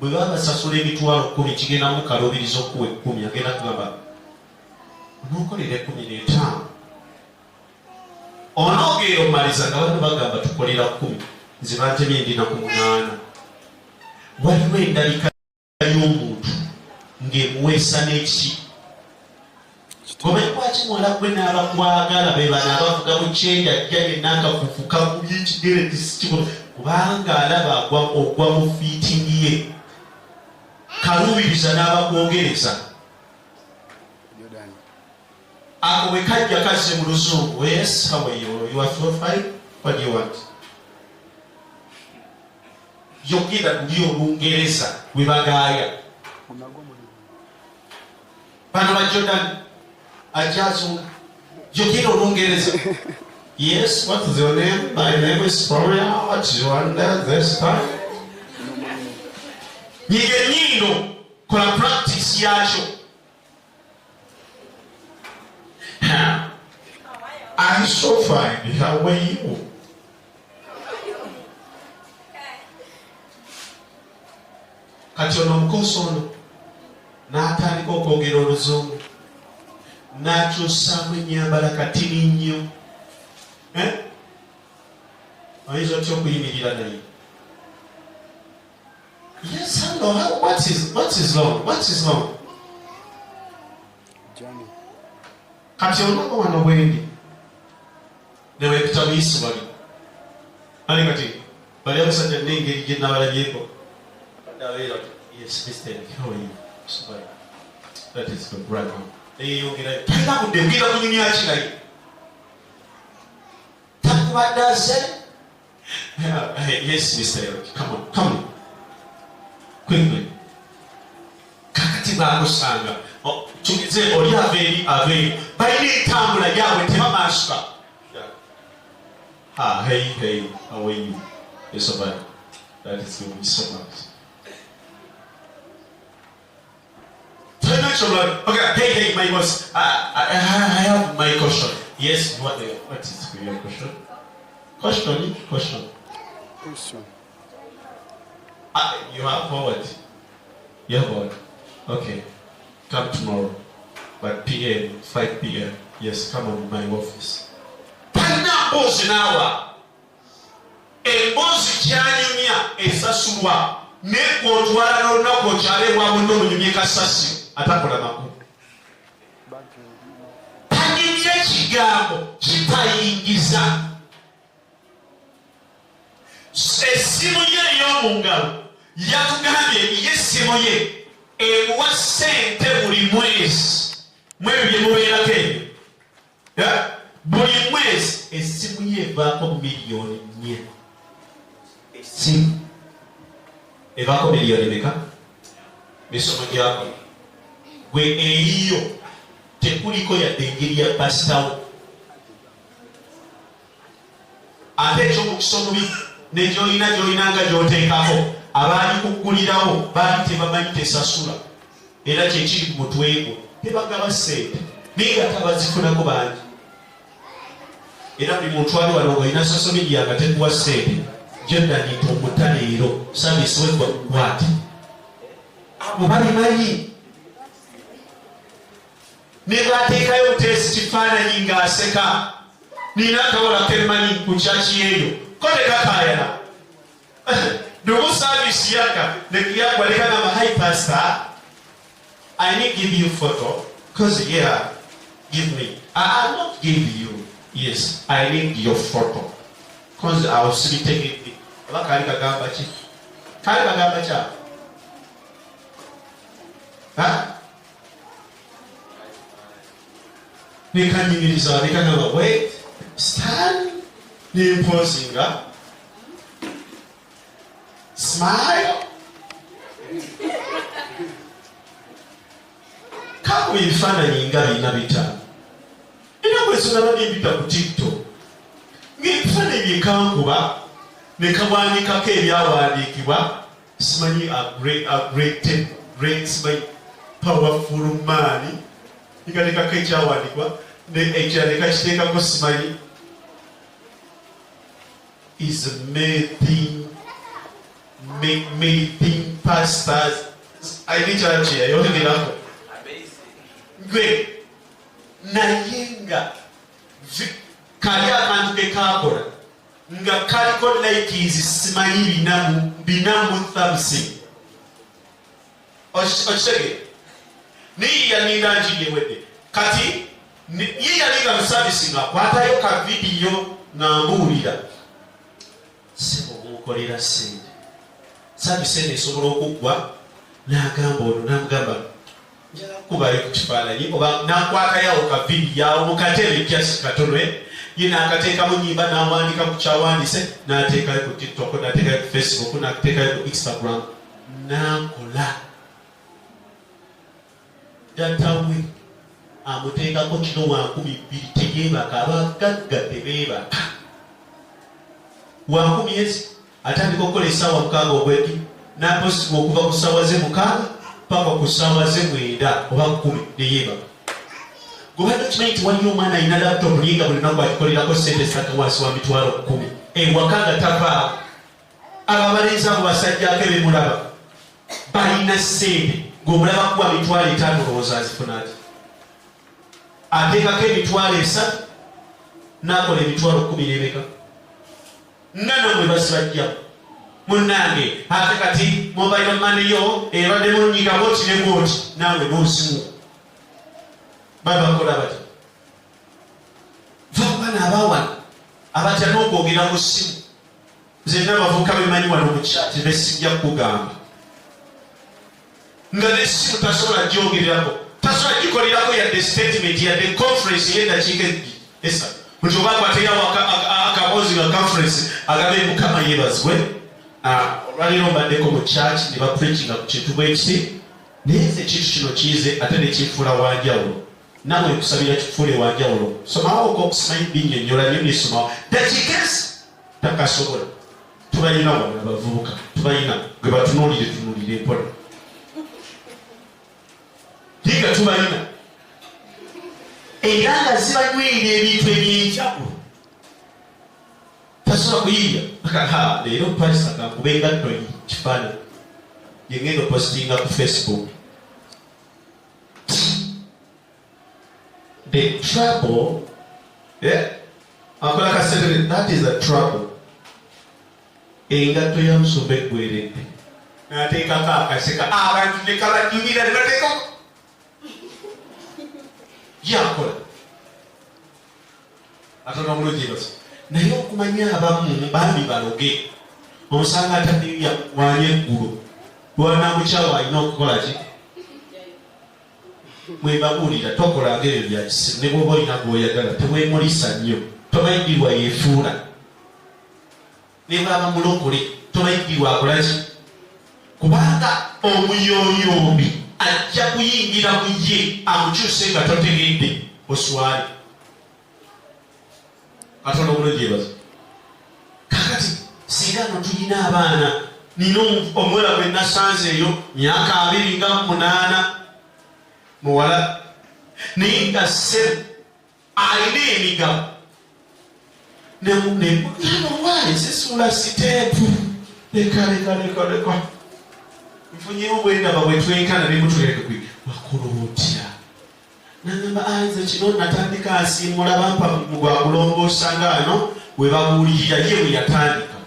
Bwe babasasula emitwalo 10 kigenda mu kalubiriza okuwa 10 agenda kugamba onookolera 15. Onoogera omaliza nga bano bagamba tukolera 10 nze bantemye ndina ku 8. Waliwo endabika y'omuntu ng'emuweesa n'ekiki. Gomanyi kwaki muwala gwe n'abakwagala be bano abavuga mu kyenja ajja yenna akafufuka mu byekigere tisikikola kubanga alaba ogwa mu fiitingi ye. Kalubiriza n'abakwogereza. Ako bwe kajja kazze mu Luzungu. Yes, how are you? You are so fine? What do you want? Yogera ndi Olungereza bwe bagaaya. Bano ba Jordan Ajazunga. Yogera Olungereza. Yes, what is your name? My name is Florian. What do you want this time? Nyiga ennyindo kola practice yakyo. I'm so fine. How are you? Kati ono omukozi ono n'atandika okwogera oluzungu n'akyusaamu ennyambala katini nnyo. Oyinza otya okuyimirira naye? Yes, hello. What is wrong? What is wrong? Johnny. Kati olaba wano bwendi ne weepita buyisi wali ali kati bali abasajja n'engeri gye nabalabyeko. Yes, Mr. How are you? Sorry. That is the right one. Talina budde bwira kunyumya kirayi. Takubadde se? Yes, Mr. Come on. Quickly. Kakati baakusanga. Tugize oli aveeri. Balina entambula yaabwe tebamaasuka. Hey, how are you? Yes, all right. That is going to be so much. Okay, hey, my boss. I have my question. Yes, what is your question? Question. You have forward. You have forward. Okay. Come tomorrow. But PM, 5 PM. Yes, come on my office. Pana boss nawa. Boss kyanyumya esasulwa. Ne kotwala n'olunaku kyale wa muno munyumye kasasi. Atakola makulu. Tanyumya ekigambo kitayingiza. Essimu ye ey'omungalo yatugambye y'essimu ye emuwa ssente buli mwezi. Mwebyo bye mubeerako ebyo. Buli mwezi essimu ye evaako miliyoni 4. Essimu evaako miliyoni meka? Misomo gyako. Gwe eyiyo tekuliko yadde engeri ya pasitawo. Ate eky'omukisa omubi gy'olinanga gy'oteekako abaali kuggulirawo baali tebamanyi tesasula era kyekiri ku mutwe gwo tebagaba ssente naye nga tabazifunako bangi era buli muntu ali wano ng'olina social media nga tekuwa ssente gyoddanita omutta leero saavisi weggwati abo balimanyi ne baateekayo testi kifaananyi ng'aseka nina akawola kemanyi ku kyaki eyo ko tekakaayana dugu saavisi yaka nekiyagwalekana hi pastor, I need give you photo because give me. I will not give you. Yes, I need your photo because I will be taking it. Kali kagamba cha. Nikanyimiriza nikagamba wait, stand, nimpozinga. Smile. Kako ibifaananyi nga bina bitano. Era bwesona banimbita ku TikTok. Ng'ebifaananyi byekankuba ne kawandiikako ebyawandiikibwa simanyi a great simanyi powerful man. Nikateekako ekyawandiikibwa ekirala kiteekako simanyi is making pastors. I need to answer. You want to get up? Gwe naye nga kali akantu ke kakola nga kaliko likes simanyi binamu thumbs okitege niye yanira njiri ewedde kati ye yalinga mu service nga kwatayo ka video ng'ambuulira sibo mukolera ssente service eno esobola okuggwa n'agamba ono n'amugamba kubayo ku kifaananyi oba n'akwatayawo ka video yawo mu katebe just katonwe ye n'akateekamu nnyimba n'awandika ku kyawandiise n'ateekayo ku TikTok n'ateekayo ku Facebook n'ateekayo ku Instagram n'akola datawe amuteekako kino 200 teyeebaka abagagga tebeebaka 10 atandika okukola essaawa 6 obwedi n'apositibwa okuva ku ssaawa ze 6 paka ku ssaawa ze 9 oba 10 neyeebaka gobadde okimanyi nti waliyo omwana alina laptop linga buli lunaku agikolerako sente zitakawansi wa mitwalo 10 ewaka nga tavaawo. Ababalenzi abo basajjako bemulaba balina sente ng'omulaba kuba mitwalo 5 olowooza azifuna ati ateekako emitwalo 3 n'akola emitwalo 10 n'emeka nga namwe basibajjamu munnange ate kati mobile money yo ebadde munyiga boti ne boti nawe n'osimu babakola bati vaabana abawana abatya n'okwogera mu ssimu nze n'abavubuka bemanyi wano mu kyati besijja kugamba nga n'essimu tasobola gyogererako tasobola gikolerako yadde statement yadde conference y'endakiika esa nti oba akwatirawo akabozi nga conference agabe mukama yeebazibwe. Olwaliro mbaddeko mu church ne bapreachinga ku kintu bwekiti naye ekintu kino kiize ate ne kifuula wanjawulo nawe kusabira kifuule wanjawulo somawo okusoma binnyonnyola nyo nesomawo dakikesi takasobola tubalina wano abavubuka tubalina gwe batunuulire mpola liga tubalina era nga zibanywera ebintu ebyenjawulo tasobola kuyiya leero pasita kakubenga tonyi kifaananyi yengenda opositinga ku Facebook. The trouble, akola kasente, that is a trouble. Engatto ya musombe gweredde n'ateekako akaseka abantu ne kabanyumira ne bateekako yakola atona omulungi basi naye okumanya abamu bambi baloge omusanga ataddeyo wanya eggulu lwanamukyawo alina okukola ki mwebabuulira tokolanga ebyo byakisimu ne bwoba olina gwoyagala tewemulisa nnyo tobayigirwa yeefuula ne bwaba mulokole tobayigirwa akolaki kubanga omuyooyoobi ajja kuyingira mu ye amukyuse nga totegedde oswale katono obulungi ebaza kakati singa no tulina abaana nina omuwala gwe nasanzeeyo myaka 28 muwala naye nga ssebo alina emigabo nemwale sisula siteepu leka nfunyewo bwendaba bwetwenkana nemutulekekwi wakola otya nagamba anze kino natandika asiimula bampa mugwakulongoosa ngaano webabuulirira ye bwe yatandika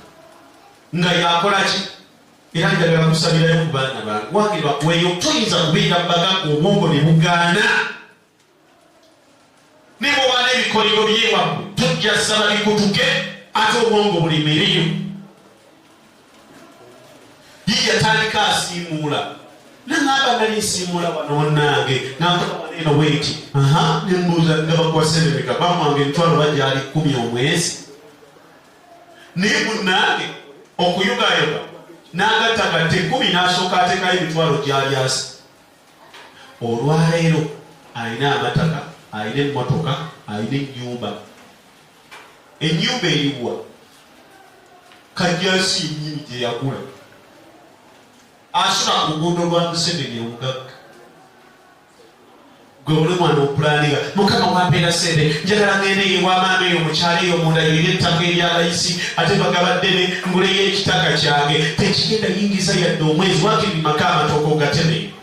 nga yakolaki era njagala kusabirayo ku baana bange wange bakuweeyo toyinza kubeera mubaganga obwongo ne bugaana ne bwobaana ebikolero byewammwe tujja saba bikutuke ate obwongo bulimereyo ye yatandika asiimuula nangamba nali nsiimuula wano nange nankola bweti nembuuza nga bakuwaserereka bamwange emitwalo bajjaali 10 omwezi naye munnange okuyugayoga n'agattagatte 10 n'asooka ateekayo emitwalo gyali asa olwaleero alina amataka alina emmotoka alina ennyumba eriwa kajjasi ennyini gye yagula asula ku luguudo lwa Museveni omugagga gwe oli mwana opulaninga mukama wampeera sente njagala ngende eyo wamaama eyo mukyalo eyo munda yeri ettaka erya layisi ate bagabaddene nguleyo ekitaka kyange tekigenda yingiza yadde omwezi wakiri maka amatooka ogateme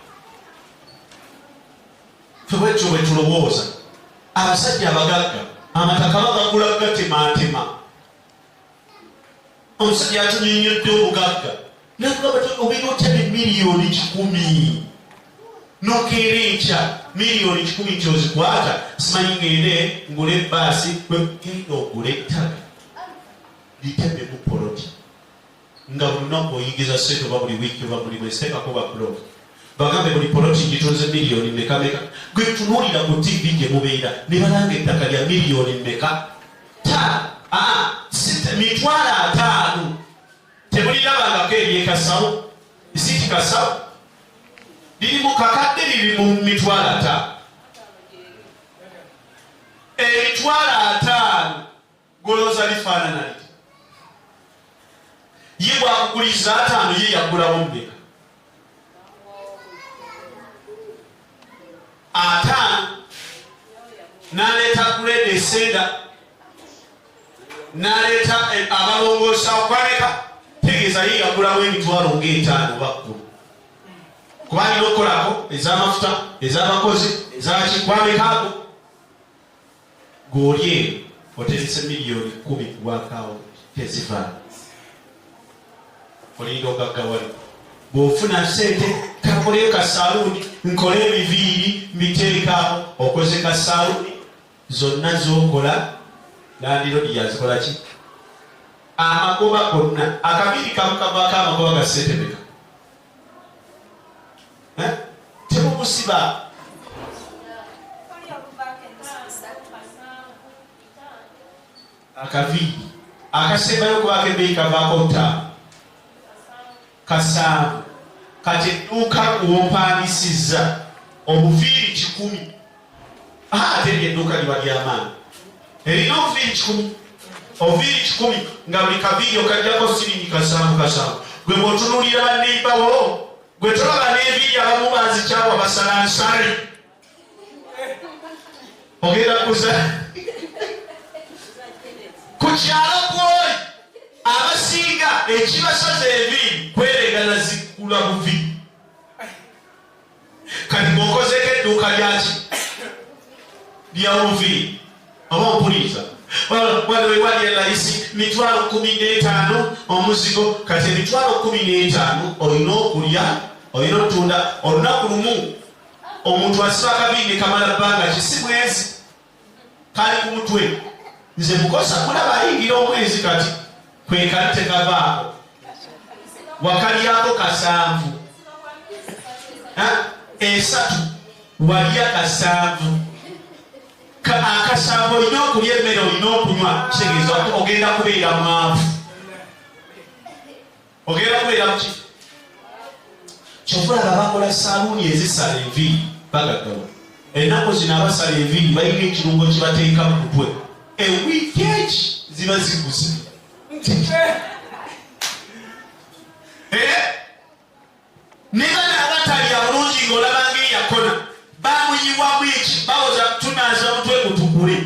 fe bwekyo bwe tulowooza abasajja abagagga amataka bagagula gatematema omusajja atunyonyodde obugagga nakugamba obina otya ne miliyoni 10 nokeera enkya miliyoni 10 kyozikwata simanyi ngende ngule ebbaasi genda ogula ettaka litembemu poloti nga buli lunaku oyingiza sente oba buli wiiki oba buli mwezi teekako bapulooti bagambe buli poloti gitunze miliyoni mekameka gwe tunuulira ku tv gye mubeera ne balanga ettaka lya miliyoni meka mitwalo 5 temulirabangako eryekasawo isiti kasawo liri mu kakadde liri mu mitwalo 5 emitwalo 5 golooza lifaanana liti ye bwakuguliza 5 ye yagulawo mmeka 5 n'aleeta grade esenda n'aleeta abalongoosa okwaneka tegeeza ye yagulawo emitwalo ng'etaano bakkulu kuba alina okukolako ez'amafuta ez'abakozi ezaki kwamekaago g'oli oterese miliyoni 10 kuwakaawo tezivaamu olinda ogaggawali bw'ofuna sente kakoleyo ka saluuni nkole ebiviiri mbiteekaawo okoze ka saluuni zonna zokola landirodi yazikola ki amagoba gonna akaviiri kamu kavaako amagoba ga sente meka temukusiba akaviiri akasembayo okubaako ebbeeyi kavaako ttaano kasanvu kati edduuka w'ompangisizza obuviiri 100 ate lyedduuka liba ly'amaani erina obuviiri 10 obuviiri 10 nga buli kaviiri okajjako siringi kasanvu gwe bw'otunuulira banneebawo gwe tolaba n'ebiiri abamu bazikyawa basalansale ogenda kuza ku kyalo kwoli abasinga ekibasaza ebiiri kweregana zikkula buviiri kati ng'okozeko edduuka lyaki lyabuviiri oba ompuliriza wano wewali elayisi 15,000 omuzigo kati 15,000 olina okulya olina otunda olunaku lumu omuntu asiba akaviiri ne kamala bbanga kisi mwezi kali ku mutwe nze mukosa mulaba ayingira omwezi kati kwekali tekavaako wakalyako kasanvu esatu walya kasanvu akasanvu olina okulya emmere olina okunywa kitegeeza ogenda kubeera mwavu ogenda kubeera muki kyovulaba bakola saluuni ezisala enviiri bagaggawa ennaku zino abasala enviiri balina ekirungo kibateeka mu mutwe ewiiki eki ziba ziguze niba naabatalya bulungi ng'olabanga eyakona bamuyiwamu eki bawoza tunaaza mutwe gutukule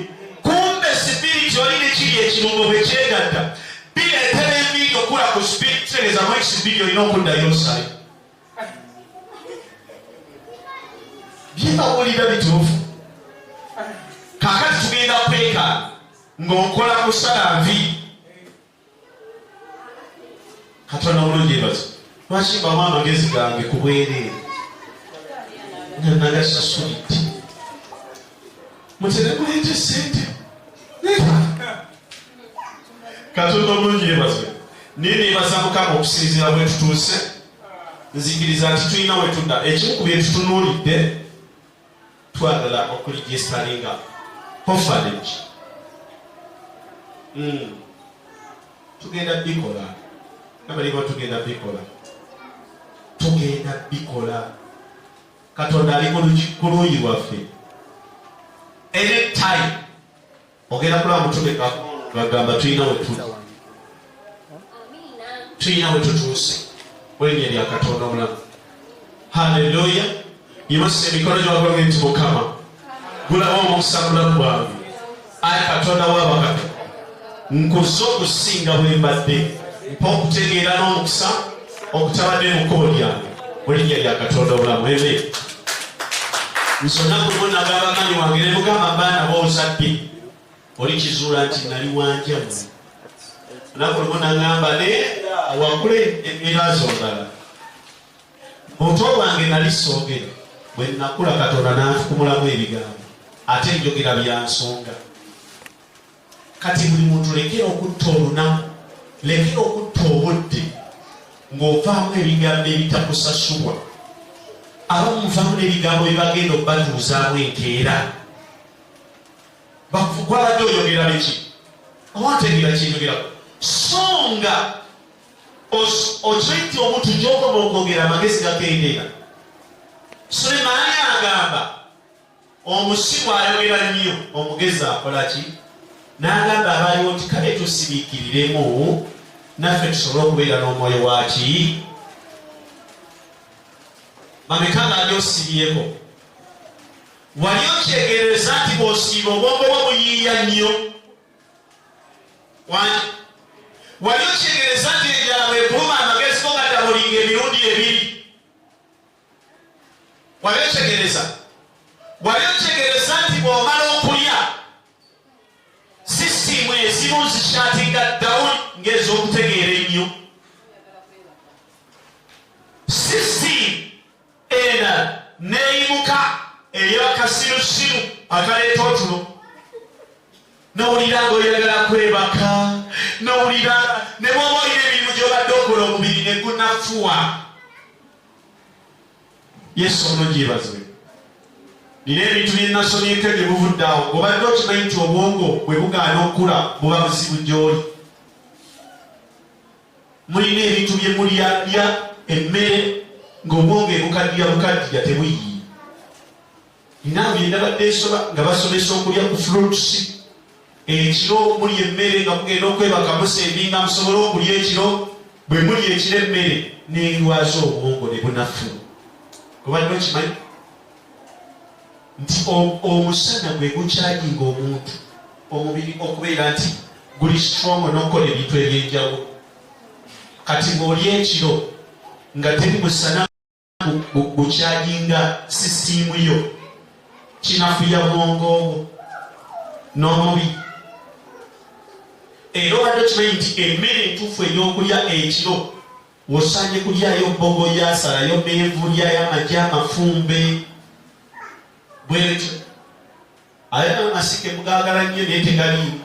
kumbe sipiriti olina ekiri ekirungo bwe kyegatta bireetera enviiri okula ku sipiriti kitegeezamu ekisipiriti olina okuddayo osayo byebawulira bituufu kakati tugenda kweka ng'okola kusala nviiri katonda bulungi ebaza lwaki mbamu amagezi gange ku bwereere nga nagasasulidde mutere muleete sente katonda bulungi ebaza naye neebaza mukama okusinziira bwe tutuuse nzikiriza nti tulina we tudda ekimu ku bye tutunuulidde twagala okuligestalinga orphanage tugenda bikola nabaliba tugenda bikola katonda ali ku luuyi lwaffe anytime ogenda kulaba mutume bagamba tulina we tutuuse werinnya lya katonda omulamu haleluya yimusa emikono gy'abakola nti mukama gulaba omukisa mulamu bwange ayi katonda wabakato nkuze okusinga bwe mbadde mpa okutegeera n'omukisa okutabadde mukubo lyange werinnya lya katonda omulamu ebe nsonnaku lumu nagamba maanyi wange ne mugamba baana boozadde oli kizuula nti nali wanjamu naku lumu nagamba naye wakule embeera zondala obutwa bwange nali soogera bwe nakula katonda n'anfukumulamu ebigambo ate njogera bya nsonga kati buli muntu lekera okutta olunaku lekera okutta obudde ng'ovaamu ebigambo ebitakusasulwa abamu muvaamu n'ebigambo bibagenda okubatuuzaamu enkeera gwabadde oyogera biki owategeera kyenyogerako songa okimanyi nti omuntu gy'okoma okwogera amagezi gakendeera Sulemaani agamba omusimu ayogera nnyo omugezi akola ki n'agamba abaliwo nti kale tusibiikiriremu naffe tusobole okubeera n'omwoyo waki mameka ngaali osibyeko wali okyegereza nti bw'osiiba obwongo bwo buyiiya nnyo. Wali okyegereza nti enjala bw'ekuluma amagezi go gatabulinga emirundi ebiri. Wali okyegereza nti bw'omala okulya sisitiimu ezimu zikyatinga dawuni ng'ez'okutegeera ennyo. Sisitiimu ena neeyimuka ey'akasirusiru akaleeta otulo. N'owulira ng'oyagala kwebaka, n'owulira ne bw'oba olina emirimu gy'obadde okola omubiri ne gunafuwa. Yesu omulungi yeebazibwe. Nina ebintu bye nasomyeko bye buvudde awo. Obadde okimanyi nti obwongo bwe bugaana okula buba buzibu gy'oli. Mulina ebintu bye mulyalya emmere ng'obwongo ebukaddiya tebuyiiya. Nina bye ndabadde nsoma nga basomesa okulya ku fruits. Ekiro mulya emmere nga mugenda okwebaka musembinga musobole okulya ekiro. Bwe mulya ekiro emmere n'endwaza obwongo ne bunafu. Obadde okimanyi nti omusana gwe gukyayinga omuntu omubiri okubeera nti guli strong n'okola ebintu ebyenjawulo. Kati ng'olya ekiro nga teri musana gukyayinga sisitiimu yo, kinafuya bwongo obwo n'omubiri. Era obadde okimanyi nti emmere entuufu ey'okulya ekiro osaanye kulyayo bbogoya, asalayo menvu, lyayo amagi, amafumbe bwetyo. Ayina amasike mugaagala nnyo naye tegaliimu.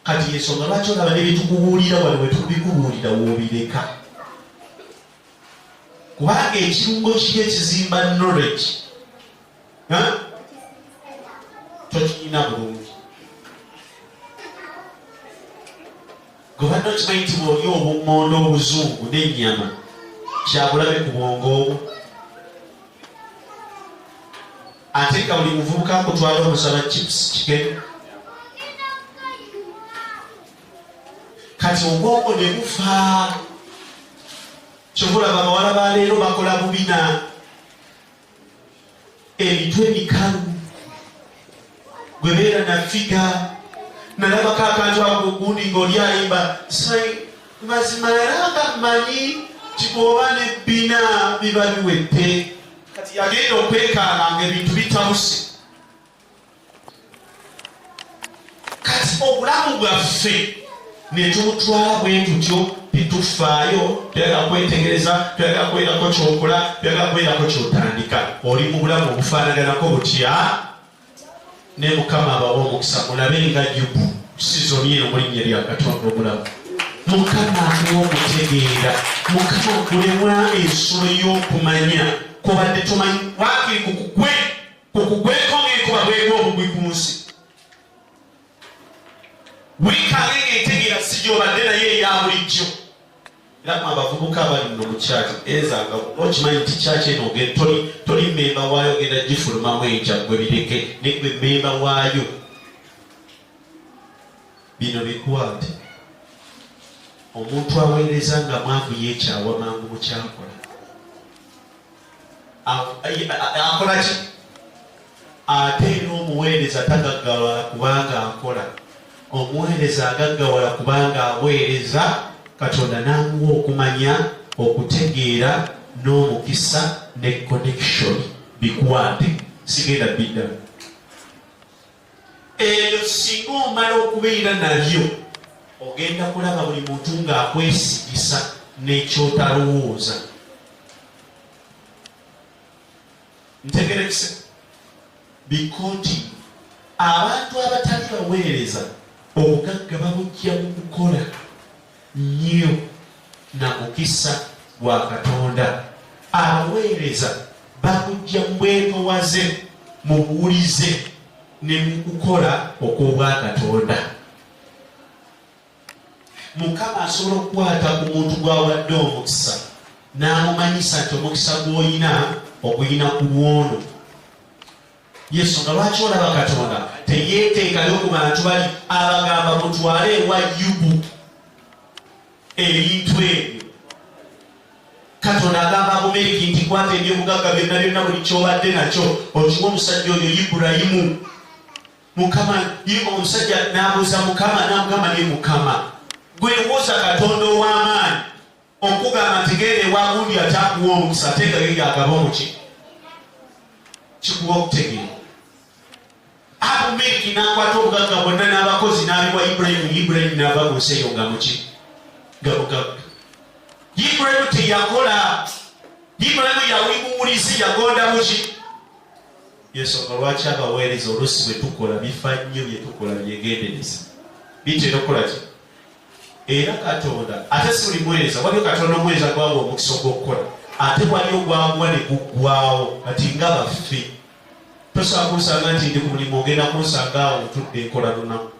Kati ensonga lwaki olaba ne byetukubuulira wano bwe tubikubuulira woobireka? Kubanga ekirungo kiri ekizimba knowledge tokirina bulungi. Gobadde okimanyi nti bw'olya obummonde obuzungu n'ennyama kyabulabe ku bwongo obwo. Ate nga buli muvubuka akutwala omusaba chips chicken. Kati obwongo ne bufa. Kyobulaba abawala ba leero bakola bubina, emitwe mikalu, gwe beera na figa. Nalabako akantu ako gundi ng'oli ayimba mazima era nga mmanyi kibw'oba n'ebbina biba biwedde. Kati yagenda okwekaanga ng'ebintu bitabuse. Kati obulamu bwaffe ne tubutwala bwe tutyo, tetufaayo, tuyagala kwetegereza, tuyagala kwerako kyokola, tuyagala kwerako kyotandika. Oli mu bulamu obufaanaganako butya? Ne Mukama abawa omukisa mulabe nga Yobu sizoni eno mu linnya lya Katonda omulamu. Mukama akuwa okutegeera, Mukama akulemwa ensolo y'okumanya kubadde tumanyi waakiri kukugweko ng'enkuba bwegwa obugwi ku nsi. Wiikange ng'entegeera si gy'obadde naye eya bulijjo. Era mu abavubuka abali nno mu kyaki ezanga okimanyi nti kyaki eno toli mmemba waayo genda gifulumamu enkya gwe bireke ne gwe mmemba waayo. Bino bikwate. Omuntu aweereza nga mwavu yeekyawa mangu mu kyakola. Akola ki? Ate era omuweereza tagaggawala kubanga akola. Omuweereza agaggawala kubanga aweereza, Katonda n'amuwa okumanya, okutegeera n'omukisa ne connection. Bikwate, sigenda biddamu. Ebyo singa omala okubeera nabyo ogenda kulaba buli muntu ng'akwesigisa n'ekyotalowooza. Ntegerekese bikoti abantu abatali baweereza obugagga babujja mu kukola nnyo na mukisa gwa Katonda. Abaweereza babujja mu bwetowaze, mu buwulize ne mu kukola okw'obwa Katonda. Mukama asobola okukwata ku muntu gw'awadde omukisa n'amumanyisa nti omukisa gw'olina ogulina ku lwono. Yesu nga lwaki olaba Katonda teyeeteekayo ku bantu bali abagamba mutwale ewa Yobu ebintu ebyo. Katonda agamba Abumeriki nti kwata ebyobugagga byonna byonna buli kyobadde nakyo okiwa omusajja oyo Ibulayimu. Mukama omusajja n'abuuza Mukama n'amugamba ne Mukama gwe buuza Katonda ow'amaanyi okugamba nti genda ewa gundi atakuwa omukisa ate nga ye agaba omuki kikuwa okutegeera. Abumeriki n'akwata obugagga bwonna n'abakozi n'abiwa Ibulayimu. Ibulayimu n'ava mu nsi eyo nga muki nga bugagga. Ibulayimu teyakola. Ibulayimu yawimuwulizi yagonda muki. Yensonga lwaki abaweereza oluusi bwe tukola bifa nnyo bye tukola byegendereza bitera okukola ki. Era Katonda ate si buli muweereza waliwo Katonda omuweereza gwawa omukisa ogw'okukola ate waliwo gwagwa ne guggwawo kati nga baffe tosobola kunsanga nti ndi ku mulimu ogenda kunsanga awo ntudde enkola lunaku.